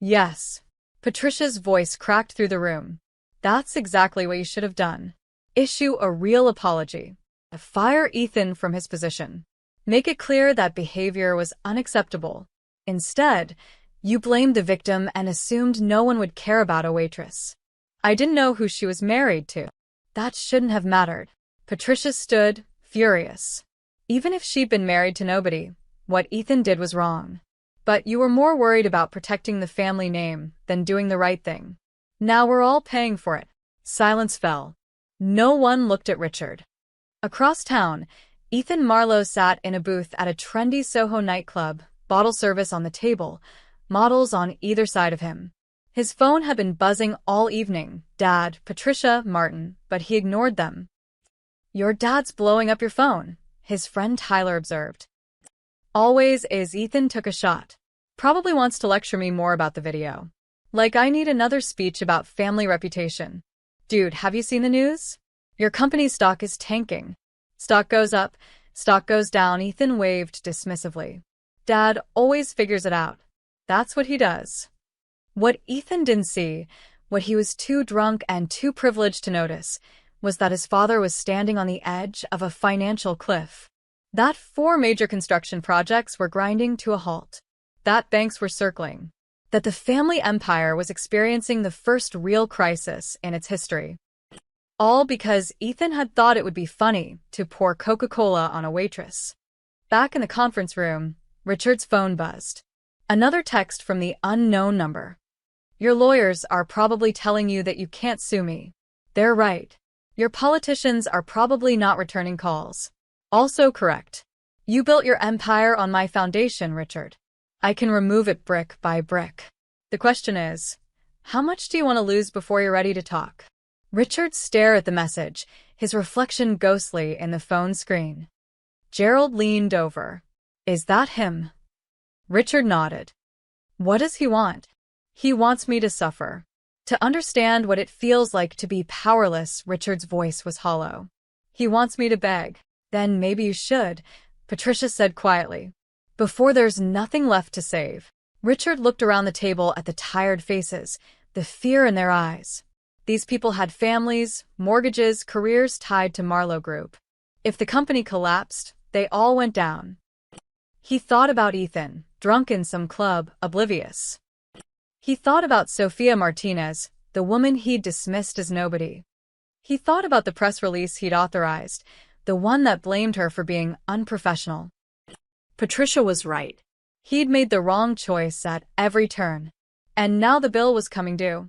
Yes. Patricia's voice cracked through the room. That's exactly what you should have done. Issue a real apology. Fire Ethan from his position. Make it clear that behavior was unacceptable. Instead, you blamed the victim and assumed no one would care about a waitress. I didn't know who she was married to. That shouldn't have mattered. Patricia stood, furious. Even if she'd been married to nobody, what Ethan did was wrong. But you were more worried about protecting the family name than doing the right thing. Now we're all paying for it. Silence fell. No one looked at Richard. Across town, Ethan Marlowe sat in a booth at a trendy Soho nightclub, bottle service on the table, models on either side of him. His phone had been buzzing all evening, Dad, Patricia, Martin, but he ignored them. Your dad's blowing up your phone, his friend Tyler observed. Always is. Ethan took a shot. Probably wants to lecture me more about the video. Like I need another speech about family reputation. Dude, have you seen the news? Your company's stock is tanking. Stock goes up, stock goes down. Ethan waved dismissively. Dad always figures it out. That's what he does. What Ethan didn't see, what he was too drunk and too privileged to notice, was that his father was standing on the edge of a financial cliff. That 4 major construction projects were grinding to a halt. That banks were circling. That the family empire was experiencing the first real crisis in its history. All because Ethan had thought it would be funny to pour Coca-Cola on a waitress. Back in the conference room, Richard's phone buzzed. Another text from the unknown number. Your lawyers are probably telling you that you can't sue me. They're right. Your politicians are probably not returning calls. Also correct. You built your empire on my foundation, Richard. I can remove it brick by brick. The question is, how much do you want to lose before you're ready to talk? Richard stared at the message, his reflection ghostly in the phone screen. Gerald leaned over. Is that him? Richard nodded. What does he want? He wants me to suffer. To understand what it feels like to be powerless. Richard's voice was hollow. He wants me to beg. Then maybe you should, Patricia said quietly. Before there's nothing left to save. Richard looked around the table at the tired faces, the fear in their eyes. These people had families, mortgages, careers tied to Marlowe Group. If the company collapsed, they all went down. He thought about Ethan, drunk in some club, oblivious. He thought about Sophia Martinez, the woman he'd dismissed as nobody. He thought about the press release he'd authorized, the one that blamed her for being unprofessional. Patricia was right. He'd made the wrong choice at every turn. And now the bill was coming due.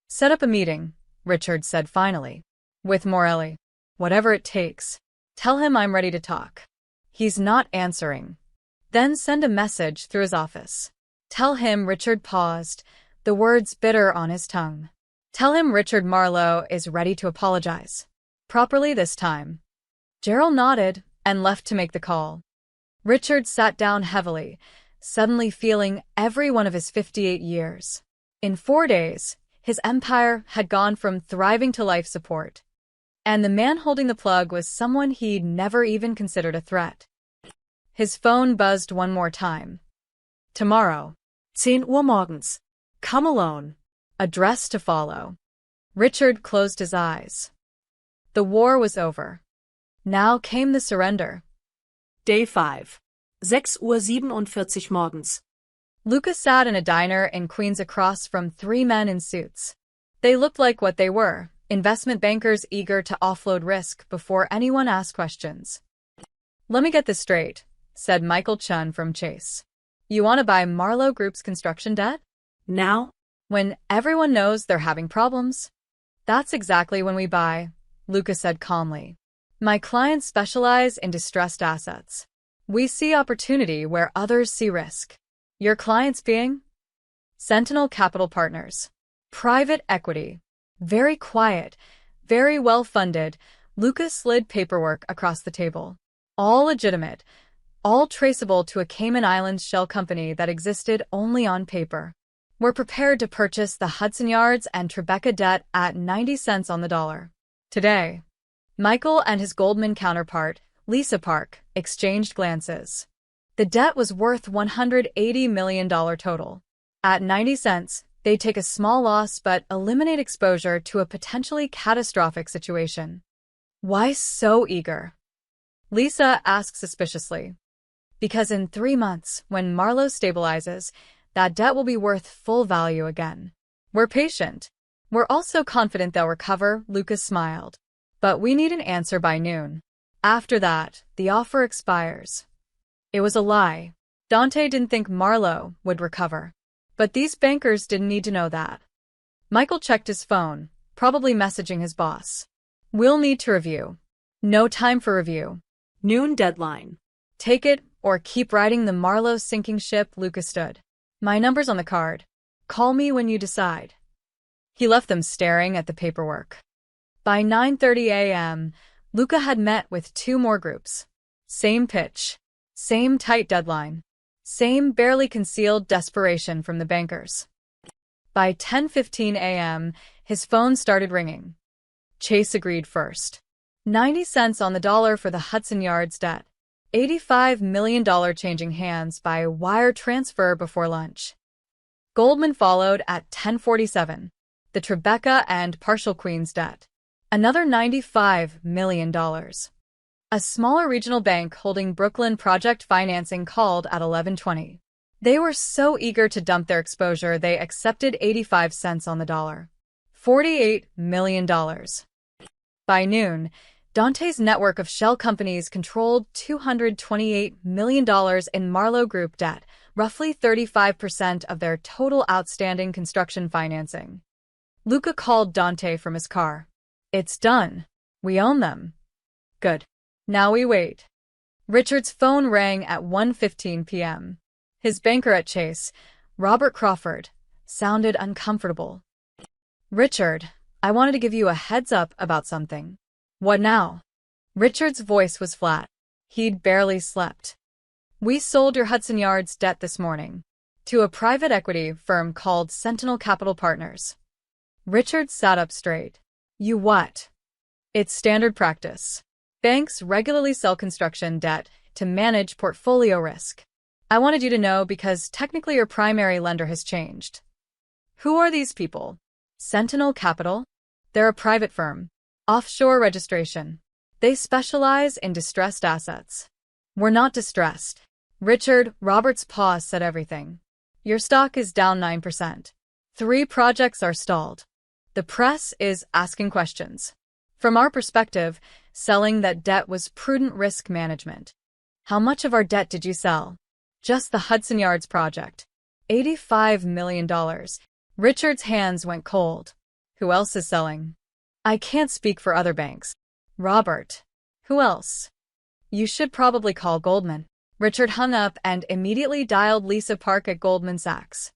Set up a meeting, Richard said finally. With Morelli. Whatever it takes. Tell him I'm ready to talk. He's not answering. Then send a message through his office. Tell him Richard paused, the words bitter on his tongue. Tell him Richard Marlowe is ready to apologize. Properly this time. Gerald nodded and left to make the call. Richard sat down heavily, suddenly feeling every one of his 58 years. In 4 days, his empire had gone from thriving to life support. And the man holding the plug was someone he'd never even considered a threat. His phone buzzed one more time. Tomorrow. 10 Uhr morgens. Come alone. Address to follow. Richard closed his eyes. The war was over. Now came the surrender. Day 5. 6:47 Uhr morgens. Luca sat in a diner in Queens across from 3 men in suits. They looked like what they were, investment bankers eager to offload risk before anyone asked questions. Let me get this straight, said Michael Chun from Chase. You want to buy Marlowe Group's construction debt? Now? When everyone knows they're having problems? That's exactly when we buy, Luca said calmly. My clients specialize in distressed assets. We see opportunity where others see risk. Your clients being? Sentinel Capital Partners. Private equity. Very quiet, very well-funded, Luca slid paperwork across the table. All legitimate, all traceable to a Cayman Islands shell company that existed only on paper. We're prepared to purchase the Hudson Yards and Tribeca debt at 90 cents on the dollar. Today, Michael and his Goldman counterpart, Lisa Park, exchanged glances. The debt was worth $180 million total. At 90 cents, they'd take a small loss but eliminate exposure to a potentially catastrophic situation. Why so eager? Lisa asked suspiciously. Because in 3 months, when Marlowe stabilizes, that debt will be worth full value again. We're patient. We're also confident they'll recover, Lucas smiled. But we need an answer by noon. After that, the offer expires. It was a lie. Dante didn't think Marlowe would recover. But these bankers didn't need to know that. Michael checked his phone, probably messaging his boss. We'll need to review. No time for review. Noon deadline. Take it or keep riding the Marlowe sinking ship, Lucas stood. My number's on the card. Call me when you decide. He left them staring at the paperwork. By 9:30 a.m., Luca had met with 2 more groups. Same pitch. Same tight deadline. Same barely concealed desperation from the bankers. By 10:15 a.m., his phone started ringing. Chase agreed first. 90 cents on the dollar for the Hudson Yards debt. $85 million changing hands by wire transfer before lunch. Goldman followed at 10:47. The Tribeca and partial Queens debt. Another $95 million. A smaller regional bank holding Brooklyn project financing called at 11:20. They were so eager to dump their exposure they accepted 85 cents on the dollar. $48 million. By noon, Dante's network of shell companies controlled $228 million in Marlowe Group debt, roughly 35% of their total outstanding construction financing. Luca called Dante from his car. It's done. We own them. Good. Now we wait. Richard's phone rang at 1:15 p.m. His banker at Chase, Robert Crawford, sounded uncomfortable. Richard, I wanted to give you a heads up about something. What now? Richard's voice was flat. He'd barely slept. We sold your Hudson Yards debt this morning to a private equity firm called Sentinel Capital Partners. Richard sat up straight. You what? It's standard practice. Banks regularly sell construction debt to manage portfolio risk. I wanted you to know because technically your primary lender has changed. Who are these people? Sentinel Capital? They're a private firm. Offshore registration. They specialize in distressed assets. We're not distressed. Richard, Robert's pause said everything. Your stock is down 9%. 3 projects are stalled. The press is asking questions. From our perspective, selling that debt was prudent risk management. How much of our debt did you sell? Just the Hudson Yards project. $85 million. Richard's hands went cold. Who else is selling? I can't speak for other banks. Robert. Who else? You should probably call Goldman. Richard hung up and immediately dialed Lisa Park at Goldman Sachs.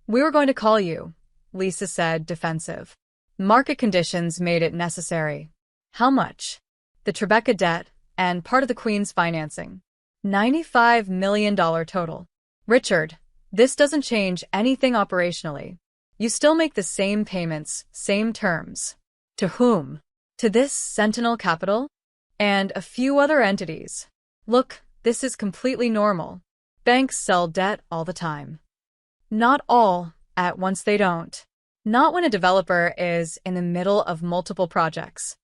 We were going to call you, Lisa said, defensive. Market conditions made it necessary. How much? The Tribeca debt and part of the Queen's financing. $95 million total. Richard, this doesn't change anything operationally. You still make the same payments, same terms. To whom? To this Sentinel Capital? And a few other entities. Look, this is completely normal. Banks sell debt all the time. Not all, at once they don't. Not when a developer is in the middle of multiple projects.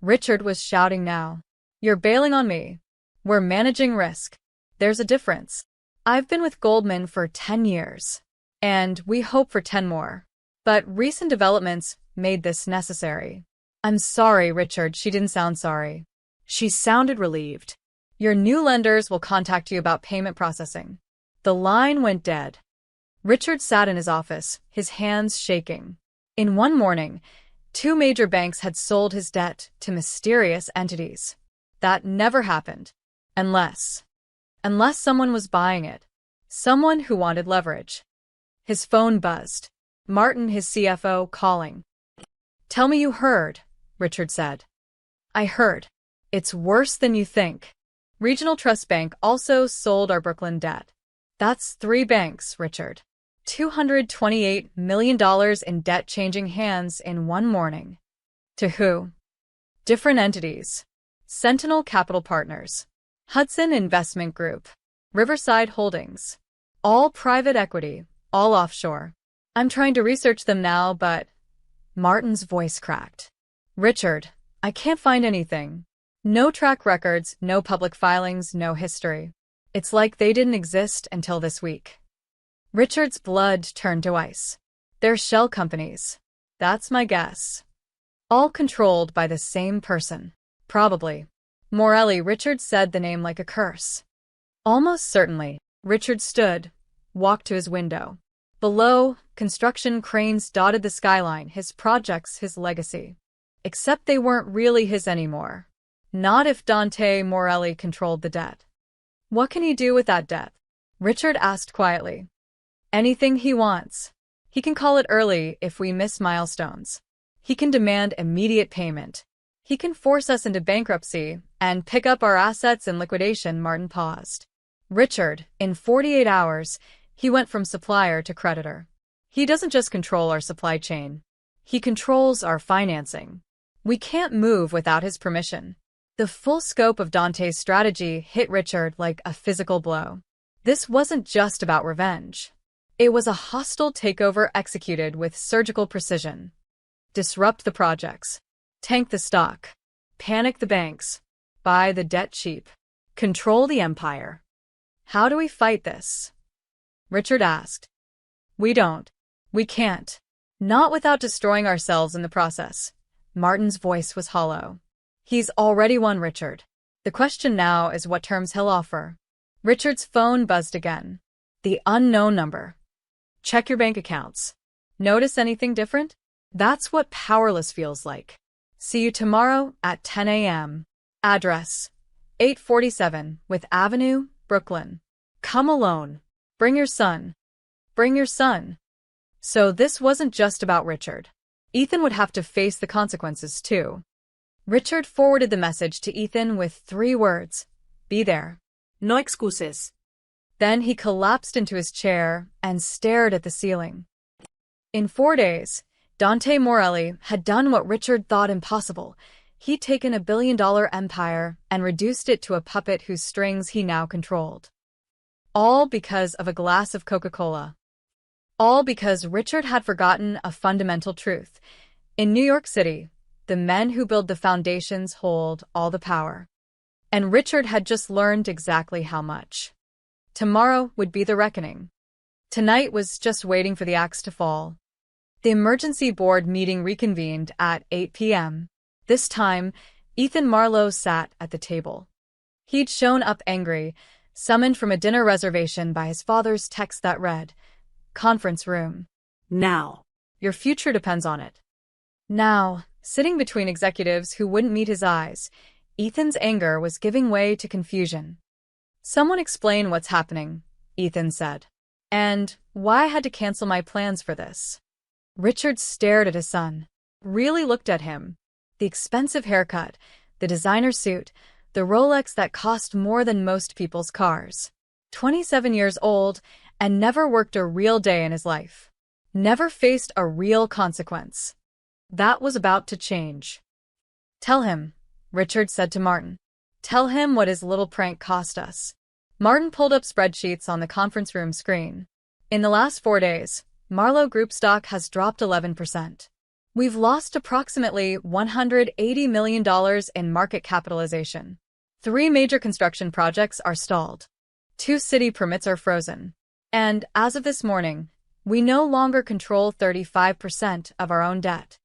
Richard was shouting now. You're bailing on me. We're managing risk. There's a difference. I've been with Goldman for 10 years. And we hope for 10 more. But recent developments made this necessary. I'm sorry, Richard. She didn't sound sorry. She sounded relieved. Your new lenders will contact you about payment processing. The line went dead. Richard sat in his office, his hands shaking. In one morning, 2 major banks had sold his debt to mysterious entities. That never happened. Unless someone was buying it. Someone who wanted leverage. His phone buzzed. Martin, his CFO, calling. Tell me you heard, Richard said. I heard. It's worse than you think. Regional Trust Bank also sold our Brooklyn debt. That's 3 banks, Richard. $228 million in debt changing hands in one morning. To who? Different entities. Sentinel Capital Partners. Hudson Investment Group. Riverside Holdings. All private equity, all offshore. I'm trying to research them now, but... Martin's voice cracked. Richard, I can't find anything. No track records, no public filings, no history. It's like they didn't exist until this week. Richard's blood turned to ice. They're shell companies. That's my guess. All controlled by the same person. Probably. Morelli, Richard said the name like a curse. Almost certainly. Richard stood, walked to his window. Below, construction cranes dotted the skyline, his projects, his legacy. Except they weren't really his anymore. Not if Dante Morelli controlled the debt. What can he do with that debt? Richard asked quietly. Anything he wants. He can call it early if we miss milestones. He can demand immediate payment. He can force us into bankruptcy and pick up our assets in liquidation. Martin paused. Richard, in 48 hours, he went from supplier to creditor. He doesn't just control our supply chain. He controls our financing. We can't move without his permission. The full scope of Dante's strategy hit Richard like a physical blow. This wasn't just about revenge. It was a hostile takeover executed with surgical precision. Disrupt the projects. Tank the stock. Panic the banks. Buy the debt cheap. Control the empire. How do we fight this? Richard asked. We don't. We can't. Not without destroying ourselves in the process. Martin's voice was hollow. He's already won, Richard. The question now is what terms he'll offer. Richard's phone buzzed again. The unknown number. Check your bank accounts. Notice anything different? That's what powerless feels like. See you tomorrow at 10 a.m. Address: 847 With Avenue, Brooklyn. Come alone. Bring your son. Bring your son. So this wasn't just about Richard. Ethan would have to face the consequences too. Richard forwarded the message to Ethan with 3 words. Be there. No excuses. Then he collapsed into his chair and stared at the ceiling. In 4 days, Dante Morelli had done what Richard thought impossible. He'd taken $1 billion empire and reduced it to a puppet whose strings he now controlled. All because of a glass of Coca-Cola. All because Richard had forgotten a fundamental truth. In New York City, the men who build the foundations hold all the power. And Richard had just learned exactly how much. Tomorrow would be the reckoning. Tonight was just waiting for the axe to fall. The emergency board meeting reconvened at 8 p.m. This time, Ethan Marlowe sat at the table. He'd shown up angry, summoned from a dinner reservation by his father's text that read, "Conference room. Now. Your future depends on it." Now, Sitting between executives who wouldn't meet his eyes, Ethan's anger was giving way to confusion. "Someone explain what's happening," Ethan said. "And why I had to cancel my plans for this." Richard stared at his son, really looked at him. The expensive haircut, the designer suit, the Rolex that cost more than most people's cars. 27 years old and never worked a real day in his life. Never faced a real consequence. That was about to change. "Tell him," Richard said to Martin. "Tell him what his little prank cost us." Martin pulled up spreadsheets on the conference room screen. "In the last 4 days, Marlowe Group stock has dropped 11%. We've lost approximately $180 million in market capitalization. 3 major construction projects are stalled. 2 city permits are frozen. And as of this morning, we no longer control 35% of our own debt."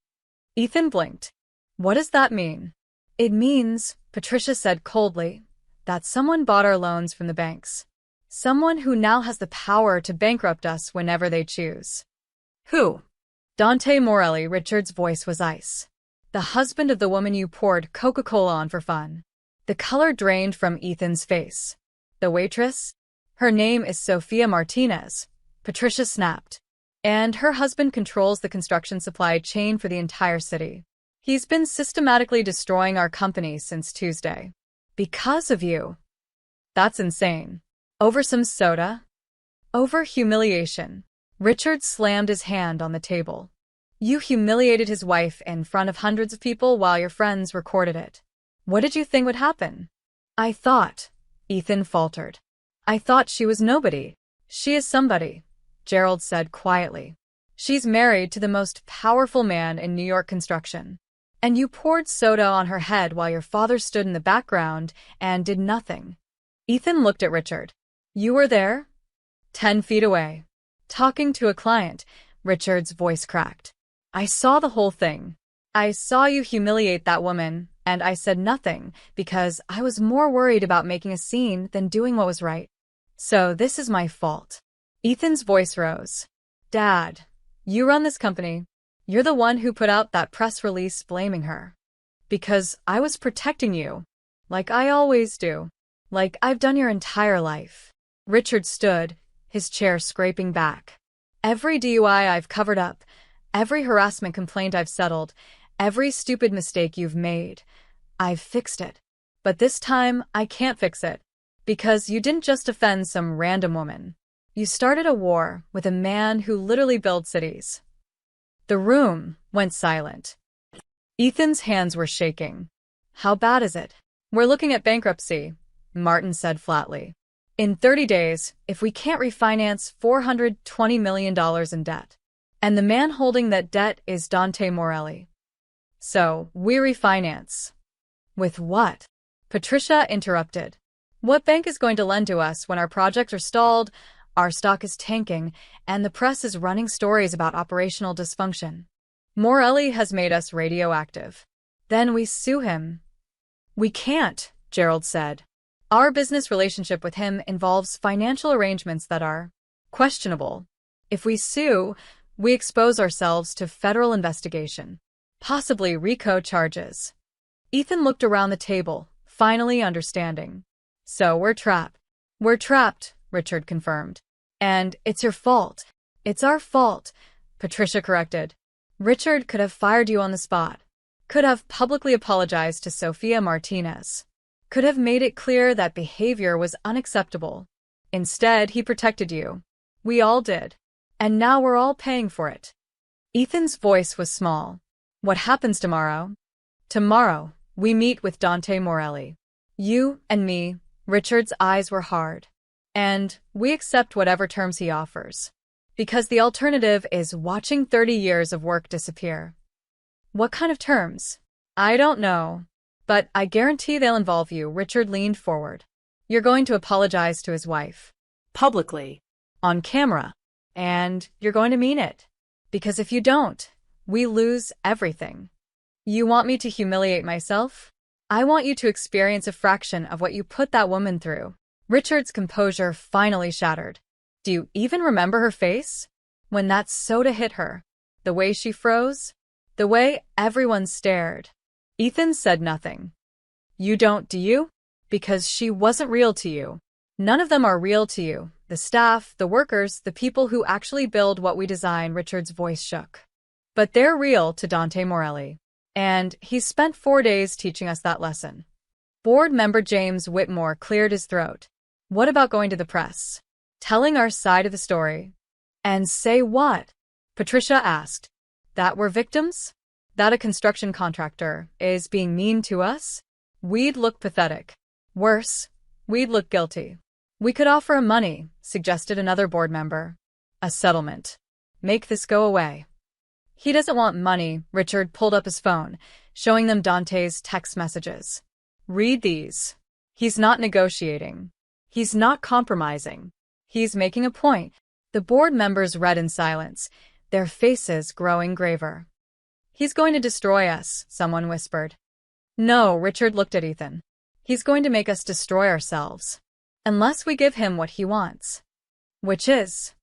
Ethan blinked. "What does that mean?" "It means," Patricia said coldly, "that someone bought our loans from the banks. Someone who now has the power to bankrupt us whenever they choose." Who? "Dante Morelli." Richard's voice was ice. "The husband of the woman you poured Coca-Cola on for fun." The color drained from Ethan's face. "The waitress? Her name is Sofia Martinez," Patricia snapped. "And her husband controls the construction supply chain for the entire city. He's been systematically destroying our company since Tuesday. Because of you." "That's insane. Over some soda?" "Over humiliation." Richard slammed his hand on the table. "You humiliated his wife in front of hundreds of people while your friends recorded it. What did you think would happen?" "I thought," Ethan faltered. "I thought she was nobody." "She is somebody," Gerald said quietly. "She's married to the most powerful man in New York construction. And you poured soda on her head while your father stood in the background and did nothing." Ethan looked at Richard. "You were there?" 10 feet away. "Talking to a client," Richard's voice cracked. "I saw the whole thing. I saw you humiliate that woman, and I said nothing because I was more worried about making a scene than doing what was right. So this is my fault." Ethan's voice rose. "Dad, you run this company. You're the one who put out that press release blaming her. Because I was protecting you. Like I always do. Like I've done your entire life." Richard stood, his chair scraping back. "Every DUI I've covered up, every harassment complaint I've settled, every stupid mistake you've made, I've fixed it. But this time, I can't fix it. Because you didn't just offend some random woman. You started a war with a man who literally built cities." The room went silent. Ethan's hands were shaking. "How bad is it?" "We're looking at bankruptcy," Martin said flatly. "In 30 days, if we can't refinance $420 million in debt. And the man holding that debt is Dante Morelli. So, we refinance." "With what?" Patricia interrupted. "What bank is going to lend to us when our projects are stalled, our stock is tanking, and the press is running stories about operational dysfunction? Morelli has made us radioactive. Then we sue him." "We can't," Gerald said. "Our business relationship with him involves financial arrangements that are questionable. If we sue, we expose ourselves to federal investigation, possibly RICO charges." Ethan looked around the table, finally understanding. "So we're trapped." "We're trapped," Richard confirmed. "And it's your fault." "It's our fault," Patricia corrected. "Richard could have fired you on the spot. Could have publicly apologized to Sofia Martinez. Could have made it clear that behavior was unacceptable. Instead, he protected you. We all did. And now we're all paying for it." Ethan's voice was small. "What happens tomorrow?" "Tomorrow, we meet with Dante Morelli. You and me." Richard's eyes were hard. "And we accept whatever terms he offers. Because the alternative is watching 30 years of work disappear." "What kind of terms?" "I don't know. But I guarantee they'll involve you." Richard leaned forward. "You're going to apologize to his wife. Publicly. On camera. And you're going to mean it. Because if you don't, we lose everything." "You want me to humiliate myself?" "I want you to experience a fraction of what you put that woman through." Richard's composure finally shattered. "Do you even remember her face? When that soda hit her? The way she froze?" The way everyone stared. Ethan said nothing. You don't, do you? Because she wasn't real to you. None of them are real to you. The staff, the workers, the people who actually build what we design. Richard's voice shook. But they're real to Dante Morelli. And he's spent 4 days teaching us that lesson. Board member James Whitmore cleared his throat. What about going to the press? Telling our side of the story? And say what? Patricia asked. That we're victims? That a construction contractor is being mean to us? We'd look pathetic. Worse, we'd look guilty. We could offer him money, suggested another board member. A settlement. Make this go away. He doesn't want money. Richard pulled up his phone, showing them Dante's text messages. Read these. He's not negotiating. He's not compromising. He's making a point. The board members read in silence, their faces growing graver. He's going to destroy us, someone whispered. No, Richard looked at Ethan. He's going to make us destroy ourselves. Unless we give him what he wants. Which is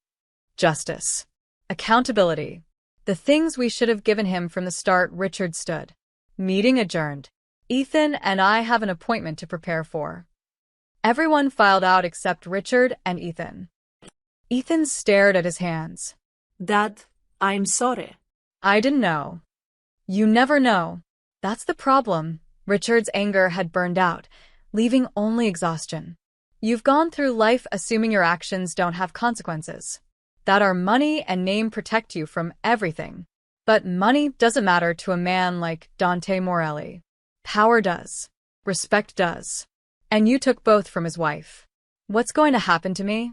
justice. Accountability. The things we should have given him from the start. Richard stood. Meeting adjourned. Ethan and I have an appointment to prepare for. Everyone filed out except Richard and Ethan. Ethan stared at his hands. Dad, I'm sorry. I didn't know. You never know. That's the problem. Richard's anger had burned out, leaving only exhaustion. You've gone through life assuming your actions don't have consequences. That our money and name protect you from everything. But money doesn't matter to a man like Dante Morelli. Power does. Respect does. And you took both from his wife. What's going to happen to me?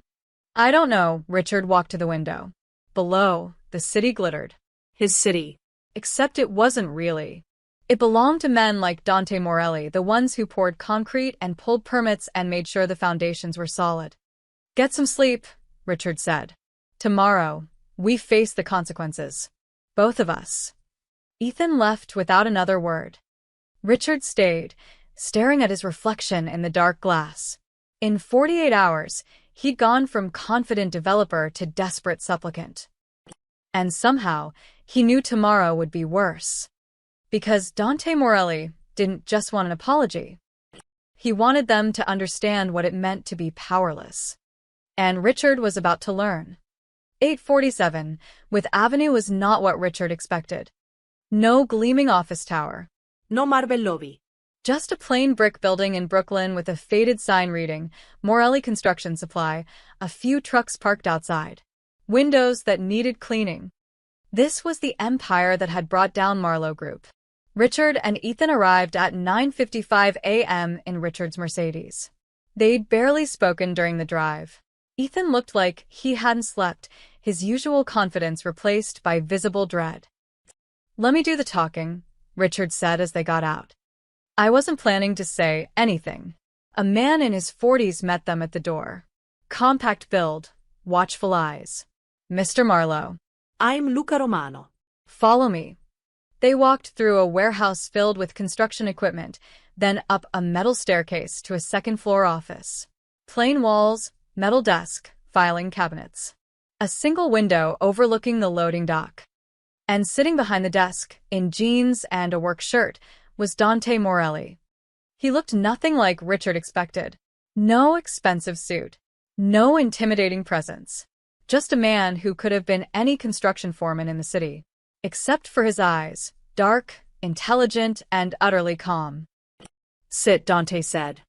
I don't know. Richard walked to the window. Below, the city glittered. His city. Except it wasn't really. It belonged to men like Dante Morelli, the ones who poured concrete and pulled permits and made sure the foundations were solid. Get some sleep, Richard said. Tomorrow, we face the consequences. Both of us. Ethan left without another word. Richard stayed, staring at his reflection in the dark glass. In 48 hours, he'd gone from confident developer to desperate supplicant. And somehow, he knew tomorrow would be worse. Because Dante Morelli didn't just want an apology. He wanted them to understand what it meant to be powerless. And Richard was about to learn. 847, With Avenue was not what Richard expected. No gleaming office tower. No marble lobby. Just a plain brick building in Brooklyn with a faded sign reading, Morelli Construction Supply, a few trucks parked outside. Windows that needed cleaning. This was the empire that had brought down Marlowe Group. Richard and Ethan arrived at 9:55 a.m. in Richard's Mercedes. They'd barely spoken during the drive. Ethan looked like he hadn't slept, his usual confidence replaced by visible dread. Let me do the talking, Richard said as they got out. I wasn't planning to say anything. A man in his 40s met them at the door. Compact build, watchful eyes. Mr. Marlowe. I'm Luca Romano. Follow me. They walked through a warehouse filled with construction equipment, then up a metal staircase to a second-floor office. Plain walls, metal desk, filing cabinets. A single window overlooking the loading dock. And sitting behind the desk, in jeans and a work shirt, was Dante Morelli. He looked nothing like Richard expected. No expensive suit. No intimidating presence. Just a man who could have been any construction foreman in the city. Except for his eyes, dark, intelligent, and utterly calm. Sit, Dante said.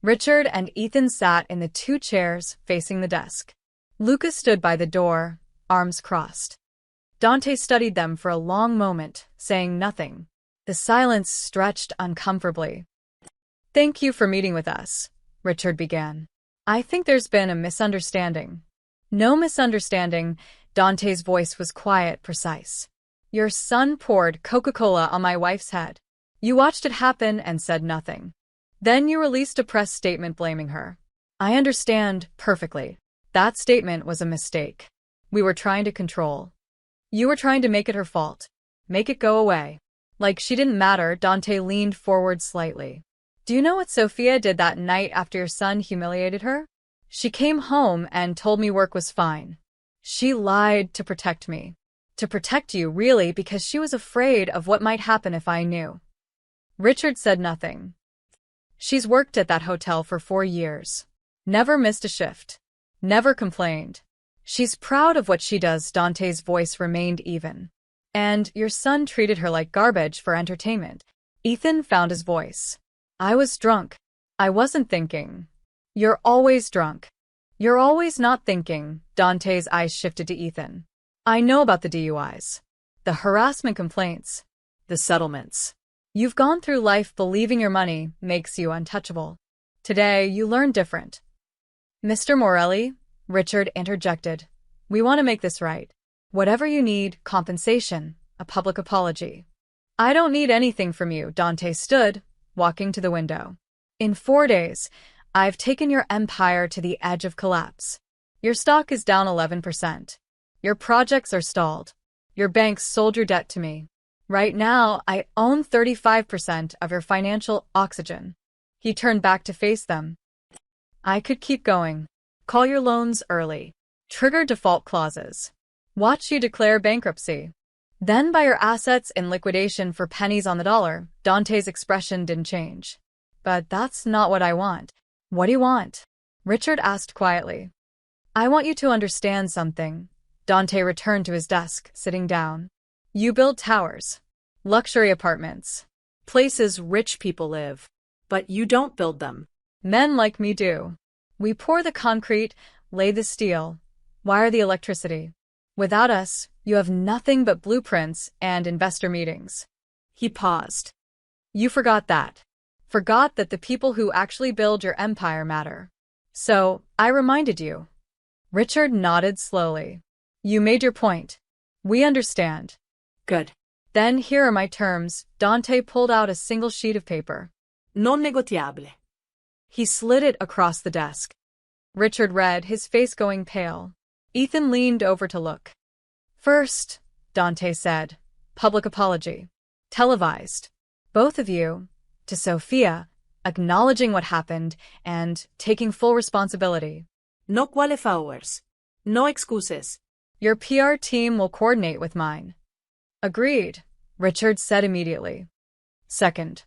Richard and Ethan sat in the 2 chairs facing the desk. Luca stood by the door, arms crossed. Dante studied them for a long moment, saying nothing. The silence stretched uncomfortably. Thank you for meeting with us, Richard began. I think there's been a misunderstanding. No misunderstanding, Dante's voice was quiet, precise. Your son poured Coca-Cola on my wife's head. You watched it happen and said nothing. Then you released a press statement blaming her. I understand perfectly. That statement was a mistake. We were trying to control. You were trying to make it her fault. Make it go away. Like she didn't matter. Dante leaned forward slightly. Do you know what Sophia did that night after your son humiliated her? She came home and told me work was fine. She lied to protect me. To protect you, really, because she was afraid of what might happen if I knew. Richard said nothing. She's worked at that hotel for 4 years. Never missed a shift. Never complained. She's proud of what she does. Dante's voice remained even. And your son treated her like garbage for entertainment. Ethan found his voice. I was drunk. I wasn't thinking. You're always drunk. You're always not thinking. Dante's eyes shifted to Ethan. I know about the DUIs. The harassment complaints. The settlements. You've gone through life believing your money makes you untouchable. Today, you learn different. Mr. Morelli, Richard interjected. We want to make this right. Whatever you need, compensation, a public apology. I don't need anything from you. Dante stood, walking to the window. In 4 days, I've taken your empire to the edge of collapse. Your stock is down 11%. Your projects are stalled. Your banks sold your debt to me. Right now, I own 35% of your financial oxygen. He turned back to face them. I could keep going. Call your loans early. Trigger default clauses. Watch you declare bankruptcy. Then buy your assets in liquidation for pennies on the dollar. Dante's expression didn't change. But that's not what I want. What do you want? Richard asked quietly. I want you to understand something. Dante returned to his desk, sitting down. You build towers, luxury apartments, places rich people live. But you don't build them. Men like me do. We pour the concrete, lay the steel, wire the electricity. Without us, you have nothing but blueprints and investor meetings. He paused. You forgot that. Forgot that the people who actually build your empire matter. So, I reminded you. Richard nodded slowly. You made your point. We understand. Good. Then here are my terms. Dante pulled out a single sheet of paper. Non negotiable. He slid it across the desk. Richard read, his face going pale. Ethan leaned over to look. First, Dante said, public apology. Televised. Both of you, to Sophia, acknowledging what happened and taking full responsibility. No qualifiers. No excuses. Your PR team will coordinate with mine. Agreed, Richard said immediately. Second,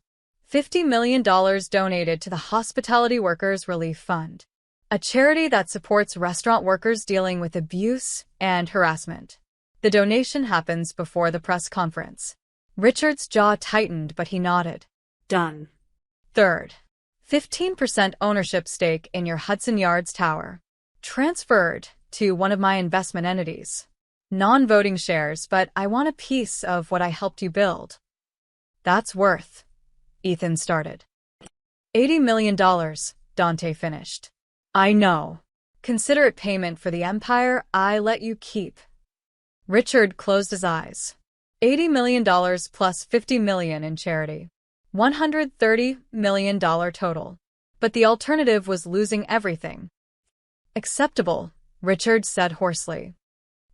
$50 million donated to the Hospitality Workers Relief Fund, a charity that supports restaurant workers dealing with abuse and harassment. The donation happens before the press conference. Richard's jaw tightened, but he nodded. Done. Third, 15% ownership stake in your Hudson Yards tower, transferred to one of my investment entities. Non-voting shares, but I want a piece of what I helped you build. That's worth, Ethan started. $80 million, Dante finished. I know. Consider it payment for the empire I let you keep. Richard closed his eyes. $80 million plus $50 million in charity. $130 million total. But the alternative was losing everything. Acceptable, Richard said hoarsely.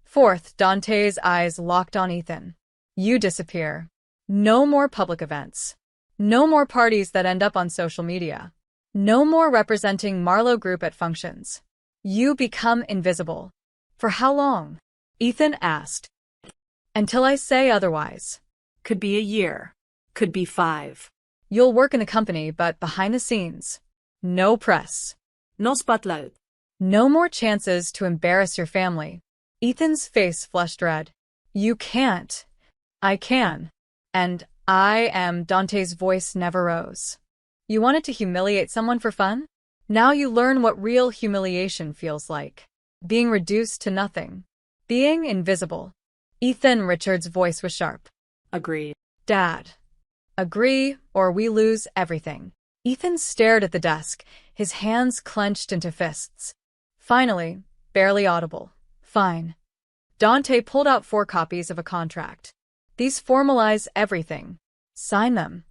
Fourth, Dante's eyes locked on Ethan. You disappear. No more public events. No more parties that end up on social media. No more representing Marlowe Group at functions. You become invisible. For how long? Ethan asked. Until I say otherwise. Could be a year. Could be 5. You'll work in the company, but behind the scenes. No press. No spotlight. No more chances to embarrass your family. Ethan's face flushed red. You can't. I can. And I am. Dante's voice never rose. You wanted to humiliate someone for fun? Now you learn what real humiliation feels like. Being reduced to nothing. Being invisible. Ethan, Richard's voice was sharp. Agreed. Dad. Agree, or we lose everything. Ethan stared at the desk, his hands clenched into fists. Finally, barely audible. Fine. Dante pulled out 4 copies of a contract. These formalize everything. Sign them.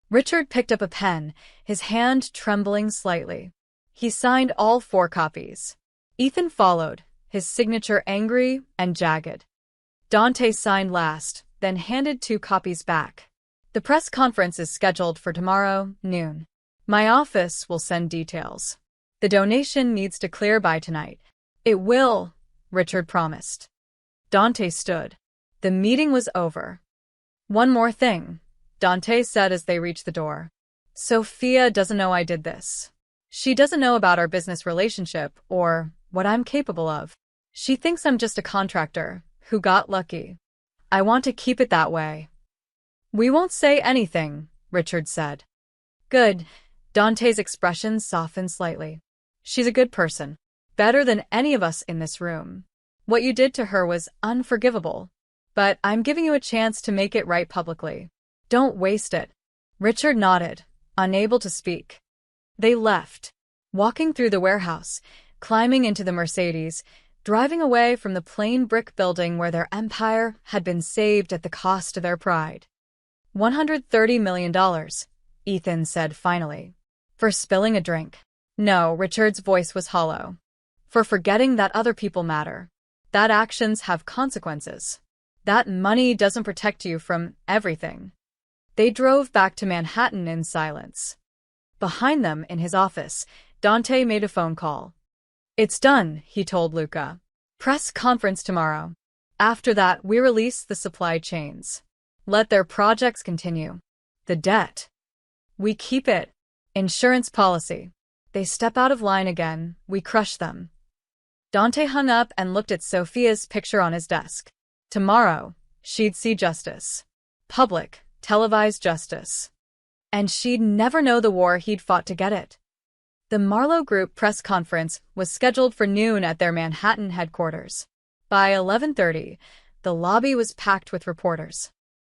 Richard picked up a pen, his hand trembling slightly. He signed all 4 copies. Ethan followed, his signature angry and jagged. Dante signed last, then handed 2 copies back. The press conference is scheduled for tomorrow, noon. My office will send details. The donation needs to clear by tonight. It will, Richard promised. Dante stood. The meeting was over. One more thing, Dante said as they reached the door. Sophia doesn't know I did this. She doesn't know about our business relationship or what I'm capable of. She thinks I'm just a contractor who got lucky. I want to keep it that way. We won't say anything, Richard said. Good. Dante's expression softened slightly. She's a good person. Better than any of us in this room. What you did to her was unforgivable. But I'm giving you a chance to make it right publicly. Don't waste it. Richard nodded, unable to speak. They left, walking through the warehouse, climbing into the Mercedes, driving away from the plain brick building where their empire had been saved at the cost of their pride. $130 million, Ethan said finally. For spilling a drink. No, Richard's voice was hollow. For forgetting that other people matter. That actions have consequences. That money doesn't protect you from everything. They drove back to Manhattan in silence. Behind them, in his office, Dante made a phone call. It's done, he told Luca. Press conference tomorrow. After that, we release the supply chains. Let their projects continue. The debt. We keep it. Insurance policy. They step out of line again, we crush them. Dante hung up and looked at Sophia's picture on his desk. Tomorrow, she'd see justice. Public, televised justice. And she'd never know the war he'd fought to get it. The Marlowe Group press conference was scheduled for noon at their Manhattan headquarters. By 11:30, the lobby was packed with reporters.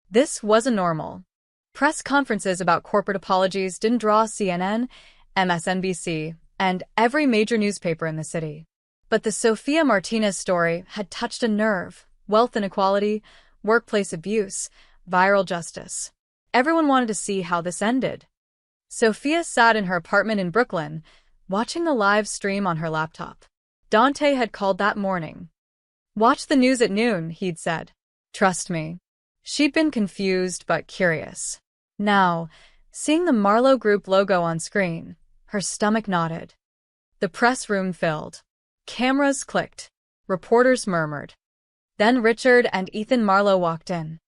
This wasn't normal. Press conferences about corporate apologies didn't draw CNN, MSNBC, and every major newspaper in the city. But the Sophia Martinez story had touched a nerve. Wealth inequality, workplace abuse, viral justice. Everyone wanted to see how this ended. Sophia sat in her apartment in Brooklyn, watching the live stream on her laptop. Dante had called that morning. Watch the news at noon, he'd said. Trust me. She'd been confused but curious. Now, seeing the Marlowe Group logo on screen, her stomach knotted. The press room filled. Cameras clicked. Reporters murmured. Then Richard and Ethan Marlowe walked in.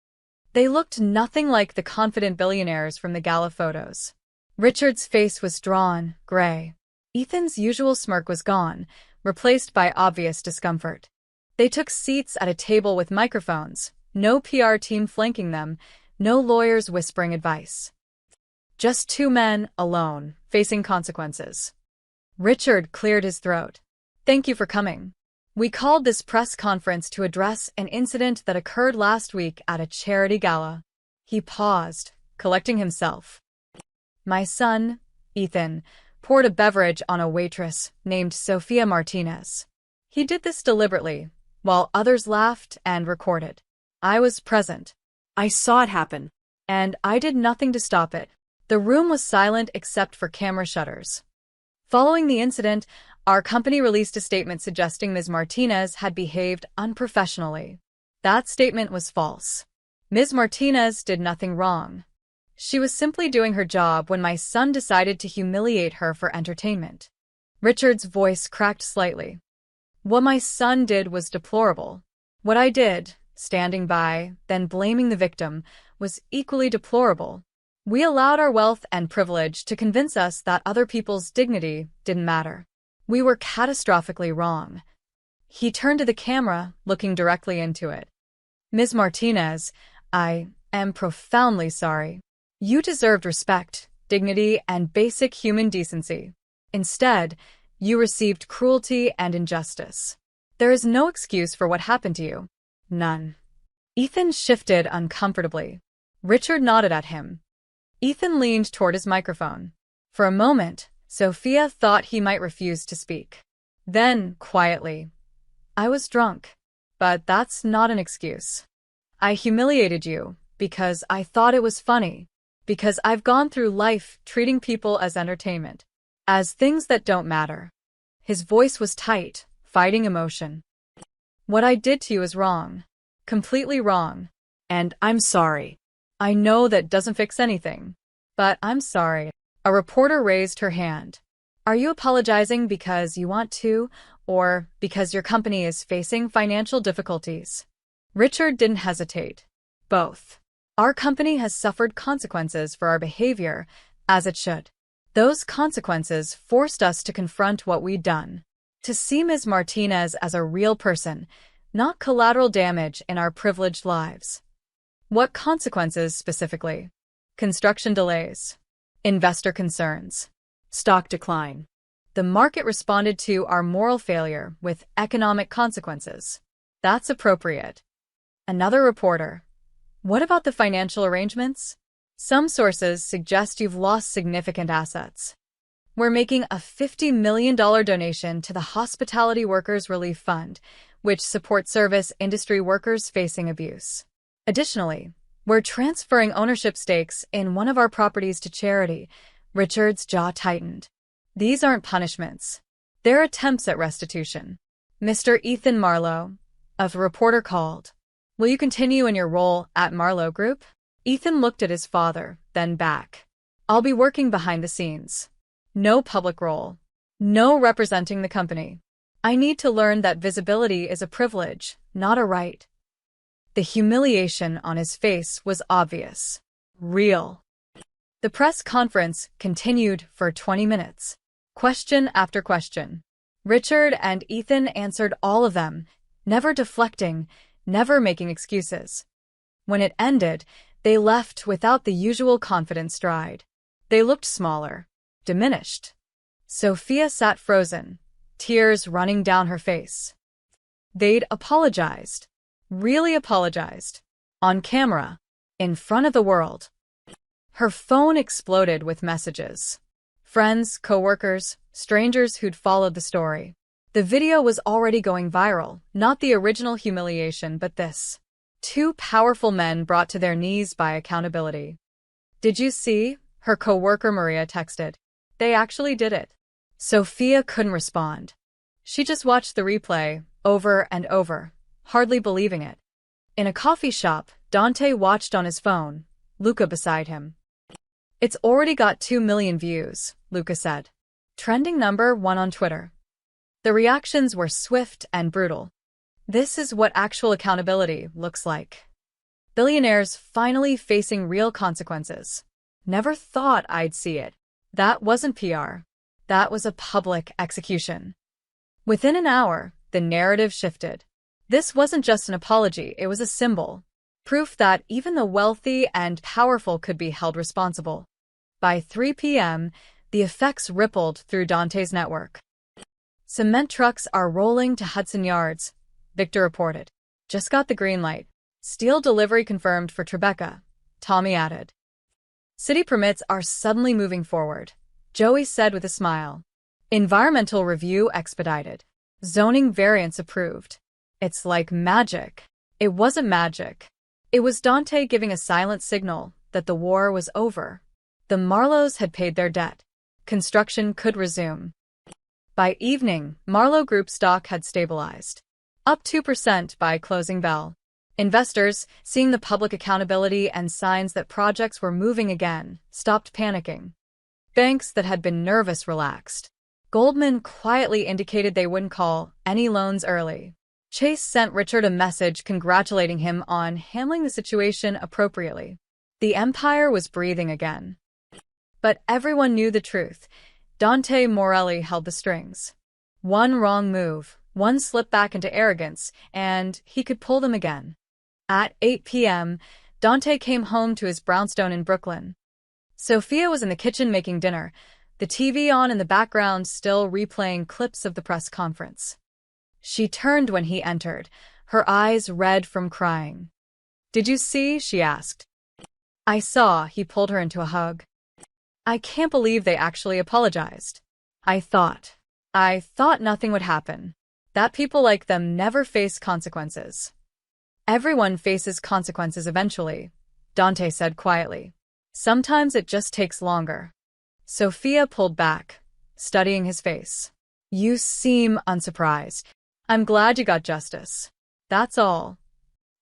They looked nothing like the confident billionaires from the gala photos. Richard's face was drawn, gray. Ethan's usual smirk was gone, replaced by obvious discomfort. They took seats at a table with microphones, no PR team flanking them, no lawyers whispering advice. Just two men, alone, facing consequences. Richard cleared his throat. Thank you for coming. We called this press conference to address an incident that occurred last week at a charity gala. He paused, collecting himself. My son, Ethan, poured a beverage on a waitress named Sophia Martinez. He did this deliberately, while others laughed and recorded. I was present. I saw it happen. And I did nothing to stop it. The room was silent except for camera shutters. Following the incident, our company released a statement suggesting Ms. Martinez had behaved unprofessionally. That statement was false. Ms. Martinez did nothing wrong. She was simply doing her job when my son decided to humiliate her for entertainment. Richard's voice cracked slightly. What my son did was deplorable. What I did, standing by, then blaming the victim, was equally deplorable. We allowed our wealth and privilege to convince us that other people's dignity didn't matter. We were catastrophically wrong. He turned to the camera, looking directly into it. Ms. Martinez, I am profoundly sorry. You deserved respect, dignity, and basic human decency. Instead, you received cruelty and injustice. There is no excuse for what happened to you. None. Ethan shifted uncomfortably. Richard nodded at him. Ethan leaned toward his microphone. For a moment, Sophia thought he might refuse to speak. Then, quietly, I was drunk. But that's not an excuse. I humiliated you because I thought it was funny. Because I've gone through life treating people as entertainment. As things that don't matter. His voice was tight, fighting emotion. What I did to you is wrong. Completely wrong. And I'm sorry. I know that doesn't fix anything. But I'm sorry. A reporter raised her hand. Are you apologizing because you want to, or because your company is facing financial difficulties? Richard didn't hesitate. Both. Our company has suffered consequences for our behavior, as it should. Those consequences forced us to confront what we'd done. To see Ms. Martinez as a real person, not collateral damage in our privileged lives. What consequences specifically? Construction delays. Investor concerns. Stock decline. The market responded to our moral failure with economic consequences. That's appropriate. Another reporter. What about the financial arrangements? Some sources suggest you've lost significant assets. We're making a $50 million donation to the Hospitality Workers Relief Fund, which supports service industry workers facing abuse. Additionally, we're transferring ownership stakes in one of our properties to charity. Richard's jaw tightened. These aren't punishments. They're attempts at restitution. Mr. Ethan Marlowe, a reporter called. Will you continue in your role at Marlowe Group? Ethan looked at his father, then back. I'll be working behind the scenes. No public role. No representing the company. I need to learn that visibility is a privilege, not a right. The humiliation on his face was obvious. Real. The press conference continued for 20 minutes. Question after question. Richard and Ethan answered all of them, never deflecting, never making excuses. When it ended, they left without the usual confident stride. They looked smaller, diminished. Sophia sat frozen, tears running down her face. They'd apologized. Really apologized. On camera. In front of the world. Her phone exploded with messages. Friends, coworkers, strangers who'd followed the story. The video was already going viral, not the original humiliation but this. Two powerful men brought to their knees by accountability. Did you see? Her coworker Maria texted. They actually did it. Sophia couldn't respond. She just watched the replay, over and over, hardly believing it. In a coffee shop, Dante watched on his phone, Luca beside him. It's already got 2 million views, Luca said. Trending #1 on Twitter. The reactions were swift and brutal. This is what actual accountability looks like. Billionaires finally facing real consequences. Never thought I'd see it. That wasn't PR. That was a public execution. Within an hour, the narrative shifted. This wasn't just an apology, it was a symbol. Proof that even the wealthy and powerful could be held responsible. By 3 p.m., the effects rippled through Dante's network. Cement trucks are rolling to Hudson Yards, Victor reported. Just got the green light. Steel delivery confirmed for Tribeca, Tommy added. City permits are suddenly moving forward, Joey said with a smile. Environmental review expedited. Zoning variance approved. It's like magic. It wasn't magic. It was Dante giving a silent signal that the war was over. The Marlowes had paid their debt. Construction could resume. By evening, Marlowe Group stock had stabilized. Up 2% by closing bell. Investors, seeing the public accountability and signs that projects were moving again, stopped panicking. Banks that had been nervous relaxed. Goldman quietly indicated they wouldn't call any loans early. Chase sent Richard a message congratulating him on handling the situation appropriately. The empire was breathing again. But everyone knew the truth. Dante Morelli held the strings. One wrong move, one slip back into arrogance, and he could pull them again. At 8 p.m., Dante came home to his brownstone in Brooklyn. Sophia was in the kitchen making dinner, the TV on in the background still replaying clips of the press conference. She turned when he entered, her eyes red from crying. Did you see? She asked. I saw. He pulled her into a hug. I can't believe they actually apologized. I thought nothing would happen. That people like them never face consequences. Everyone faces consequences eventually, Dante said quietly. Sometimes it just takes longer. Sophia pulled back, studying his face. You seem unsurprised. I'm glad you got justice. That's all.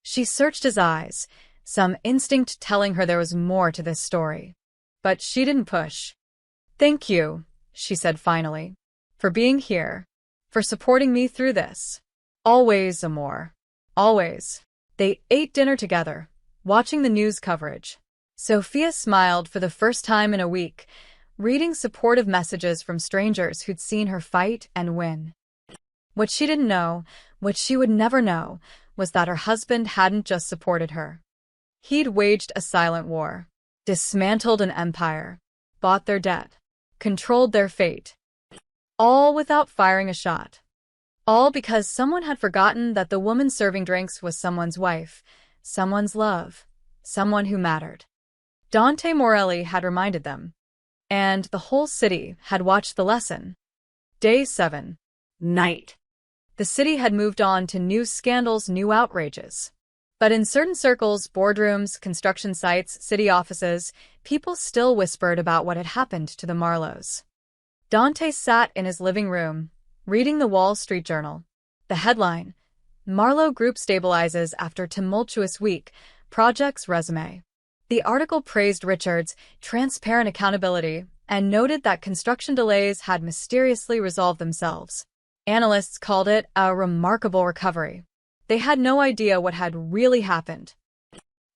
She searched his eyes, some instinct telling her there was more to this story. But she didn't push. Thank you, she said finally, for being here, for supporting me through this. Always, Amor. Always. They ate dinner together, watching the news coverage. Sophia smiled for the first time in a week, reading supportive messages from strangers who'd seen her fight and win. What she didn't know, what she would never know, was that her husband hadn't just supported her. He'd waged a silent war, dismantled an empire, bought their debt, controlled their fate, all without firing a shot. All because someone had forgotten that the woman serving drinks was someone's wife, someone's love, someone who mattered. Dante Morelli had reminded them, and the whole city had watched the lesson. Day 7. Night. The city had moved on to new scandals, new outrages. But in certain circles, boardrooms, construction sites, city offices, people still whispered about what had happened to the Marlows. Dante sat in his living room, reading the Wall Street Journal. The headline, Marlowe Group Stabilizes After Tumultuous Week, Project's Resume. The article praised Richard's transparent accountability and noted that construction delays had mysteriously resolved themselves. Analysts called it a remarkable recovery. They had no idea what had really happened.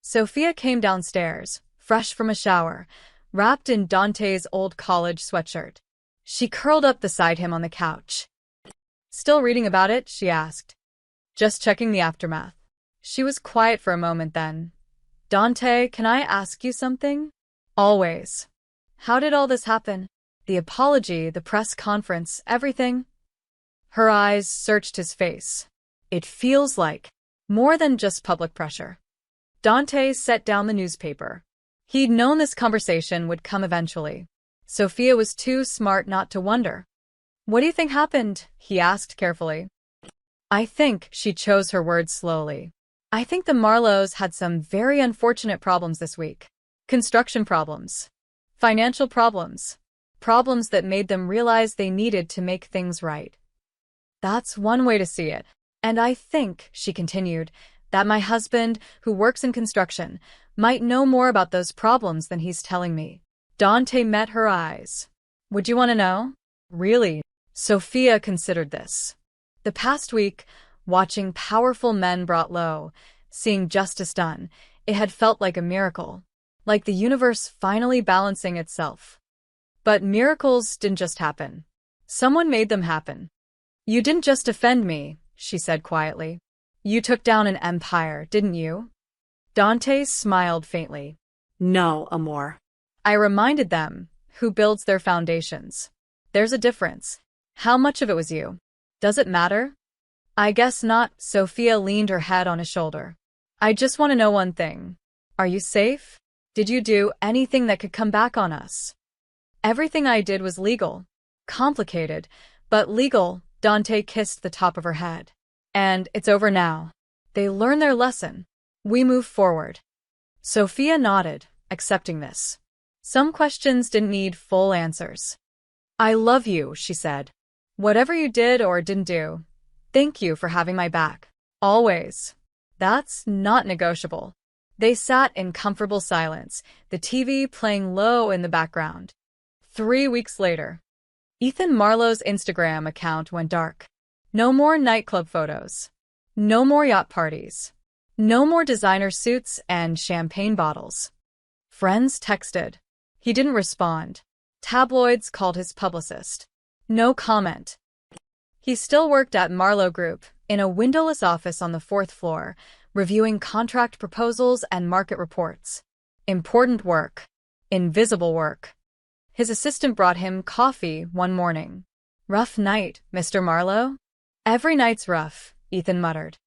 Sophia came downstairs, fresh from a shower, wrapped in Dante's old college sweatshirt. She curled up beside him on the couch. "Still reading about it?" she asked. "Just checking the aftermath." She was quiet for a moment then. "Dante, can I ask you something?" "Always." "How did all this happen? The apology, the press conference, everything?" Her eyes searched his face. "It feels like more than just public pressure." Dante set down the newspaper. He'd known this conversation would come eventually. Sophia was too smart not to wonder. "What do you think happened?" he asked carefully. "I think," she chose her words slowly, "I think the Marlows had some very unfortunate problems this week. Construction problems. Financial problems. Problems that made them realize they needed to make things right. That's one way to see it. And I think," she continued, "that my husband, who works in construction, might know more about those problems than he's telling me." Dante met her eyes. "Would you want to know?" "Really?" Sophia considered this. The past week, watching powerful men brought low, seeing justice done, it had felt like a miracle, like the universe finally balancing itself. But miracles didn't just happen. Someone made them happen. "You didn't just offend me," she said quietly. "You took down an empire, didn't you?" Dante smiled faintly. "No, amor." "I reminded them who builds their foundations. There's a difference. How much of it was you? Does it matter?" "I guess not." Sophia leaned her head on his shoulder. "I just want to know one thing. Are you safe? Did you do anything that could come back on us?" "Everything I did was legal. Complicated, but legal." Dante kissed the top of her head. "And it's over now. They learned their lesson. We move forward." Sophia nodded, accepting this. Some questions didn't need full answers. "I love you," she said. "Whatever you did or didn't do, thank you for having my back. Always." "That's not negotiable." They sat in comfortable silence, the TV playing low in the background. 3 weeks later, Ethan Marlowe's Instagram account went dark. No more nightclub photos. No more yacht parties. No more designer suits and champagne bottles. Friends texted. He didn't respond. Tabloids called his publicist. No comment. He still worked at Marlowe Group, in a windowless office on the 4th floor, reviewing contract proposals and market reports. Important work. Invisible work. His assistant brought him coffee one morning. "Rough night, Mr. Marlowe?" "Every night's rough," Ethan muttered.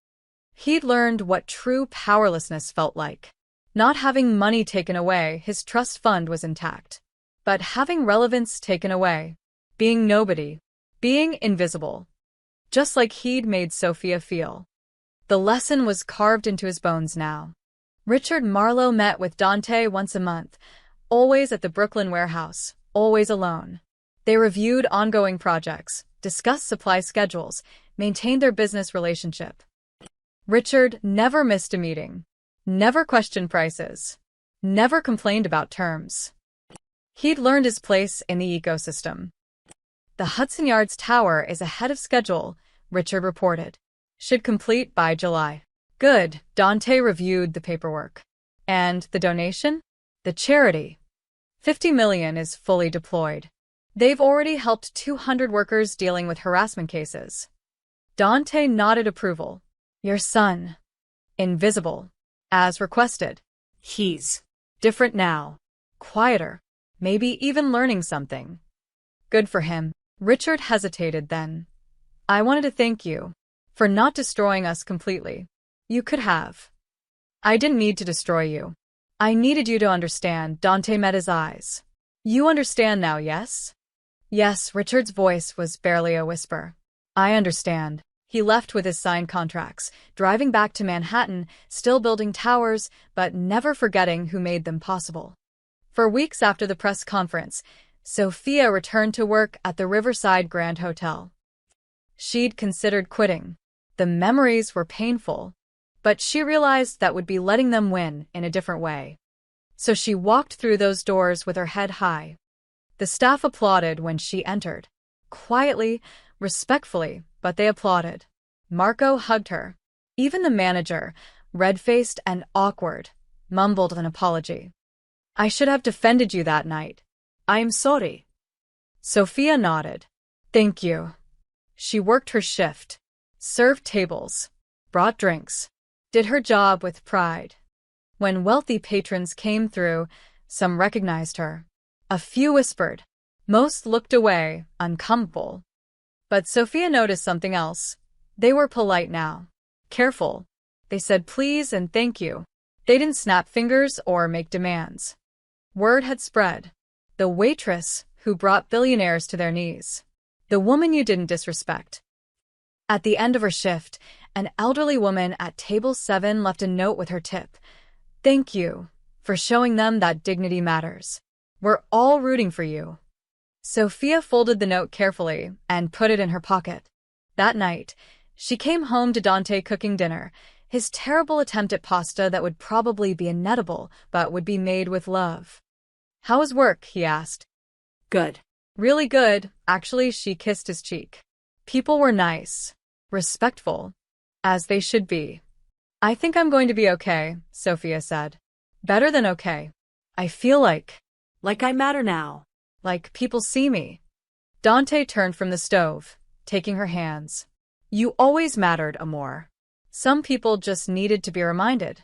He'd learned what true powerlessness felt like. Not having money taken away, his trust fund was intact. But having relevance taken away. Being nobody. Being invisible. Just like he'd made Sophia feel. The lesson was carved into his bones now. Richard Marlowe met with Dante once a month, always at the Brooklyn warehouse, always alone. They reviewed ongoing projects, discussed supply schedules, maintained their business relationship. Richard never missed a meeting, never questioned prices, never complained about terms. He'd learned his place in the ecosystem. "The Hudson Yards Tower is ahead of schedule," Richard reported. "Should complete by July." Good. Dante reviewed the paperwork. And the donation? The charity. 50 million is fully deployed. They've already helped 200 workers dealing with harassment cases. Dante nodded approval. Your son. Invisible. As requested. He's Different now. Quieter. Maybe even learning something. Good for him. Richard hesitated then. I wanted to thank you for not destroying us completely. You could have. I didn't need to destroy you. I needed you to understand. Dante met his eyes. You understand now, yes? Yes, Richard's voice was barely a whisper. I understand. He left with his signed contracts, driving back to Manhattan, still building towers, but never forgetting who made them possible. For weeks after the press conference, Sophia returned to work at the Riverside Grand Hotel. She'd considered quitting. The memories were painful, but she realized that would be letting them win in a different way. So she walked through those doors with her head high. The staff applauded when she entered. Quietly, respectfully, but they applauded. Marco hugged her. Even the manager, red-faced and awkward, mumbled an apology. I should have defended you that night. I'm sorry. Sophia nodded. Thank you. She worked her shift, served tables, brought drinks, did her job with pride. When wealthy patrons came through, some recognized her. A few whispered. Most looked away, uncomfortable. But Sophia noticed something else. They were polite now. Careful. They said please and thank you. They didn't snap fingers or make demands. Word had spread. The waitress who brought billionaires to their knees. The woman you didn't disrespect. At the end of her shift, an elderly woman at table 7 left a note with her tip. Thank you for showing them that dignity matters. We're all rooting for you. Sophia folded the note carefully and put it in her pocket. That night, she came home to Dante cooking dinner, his terrible attempt at pasta that would probably be inedible but would be made with love. How was work? He asked. good. Really good. Actually, she kissed his cheek. People were nice, respectful, as they should be. I think I'm going to be okay, Sophia said. Better than okay. I feel like I matter now. people see me. Dante turned from the stove, taking her hands. You always mattered, Amor. Some people just needed to be reminded.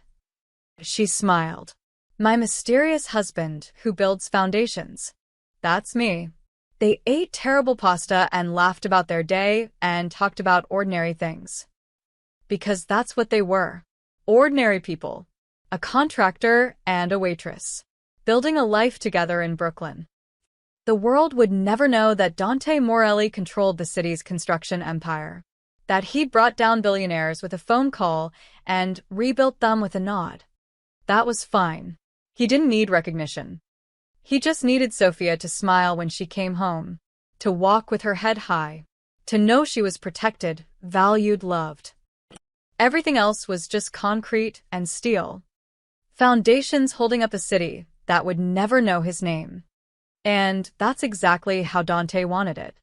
She smiled. My mysterious husband who builds foundations. That's me. They ate terrible pasta and laughed about their day and talked about ordinary things. Because that's what they were. Ordinary people. A contractor and a waitress. Building a life together in Brooklyn. The world would never know that Dante Morelli controlled the city's construction empire. That he'd brought down billionaires with a phone call and rebuilt them with a nod. That was fine. He didn't need recognition. He just needed Sophia to smile when she came home, to walk with her head high, to know she was protected, valued, loved. Everything else was just concrete and steel. Foundations holding up a city that would never know his name. And that's exactly how Dante wanted it.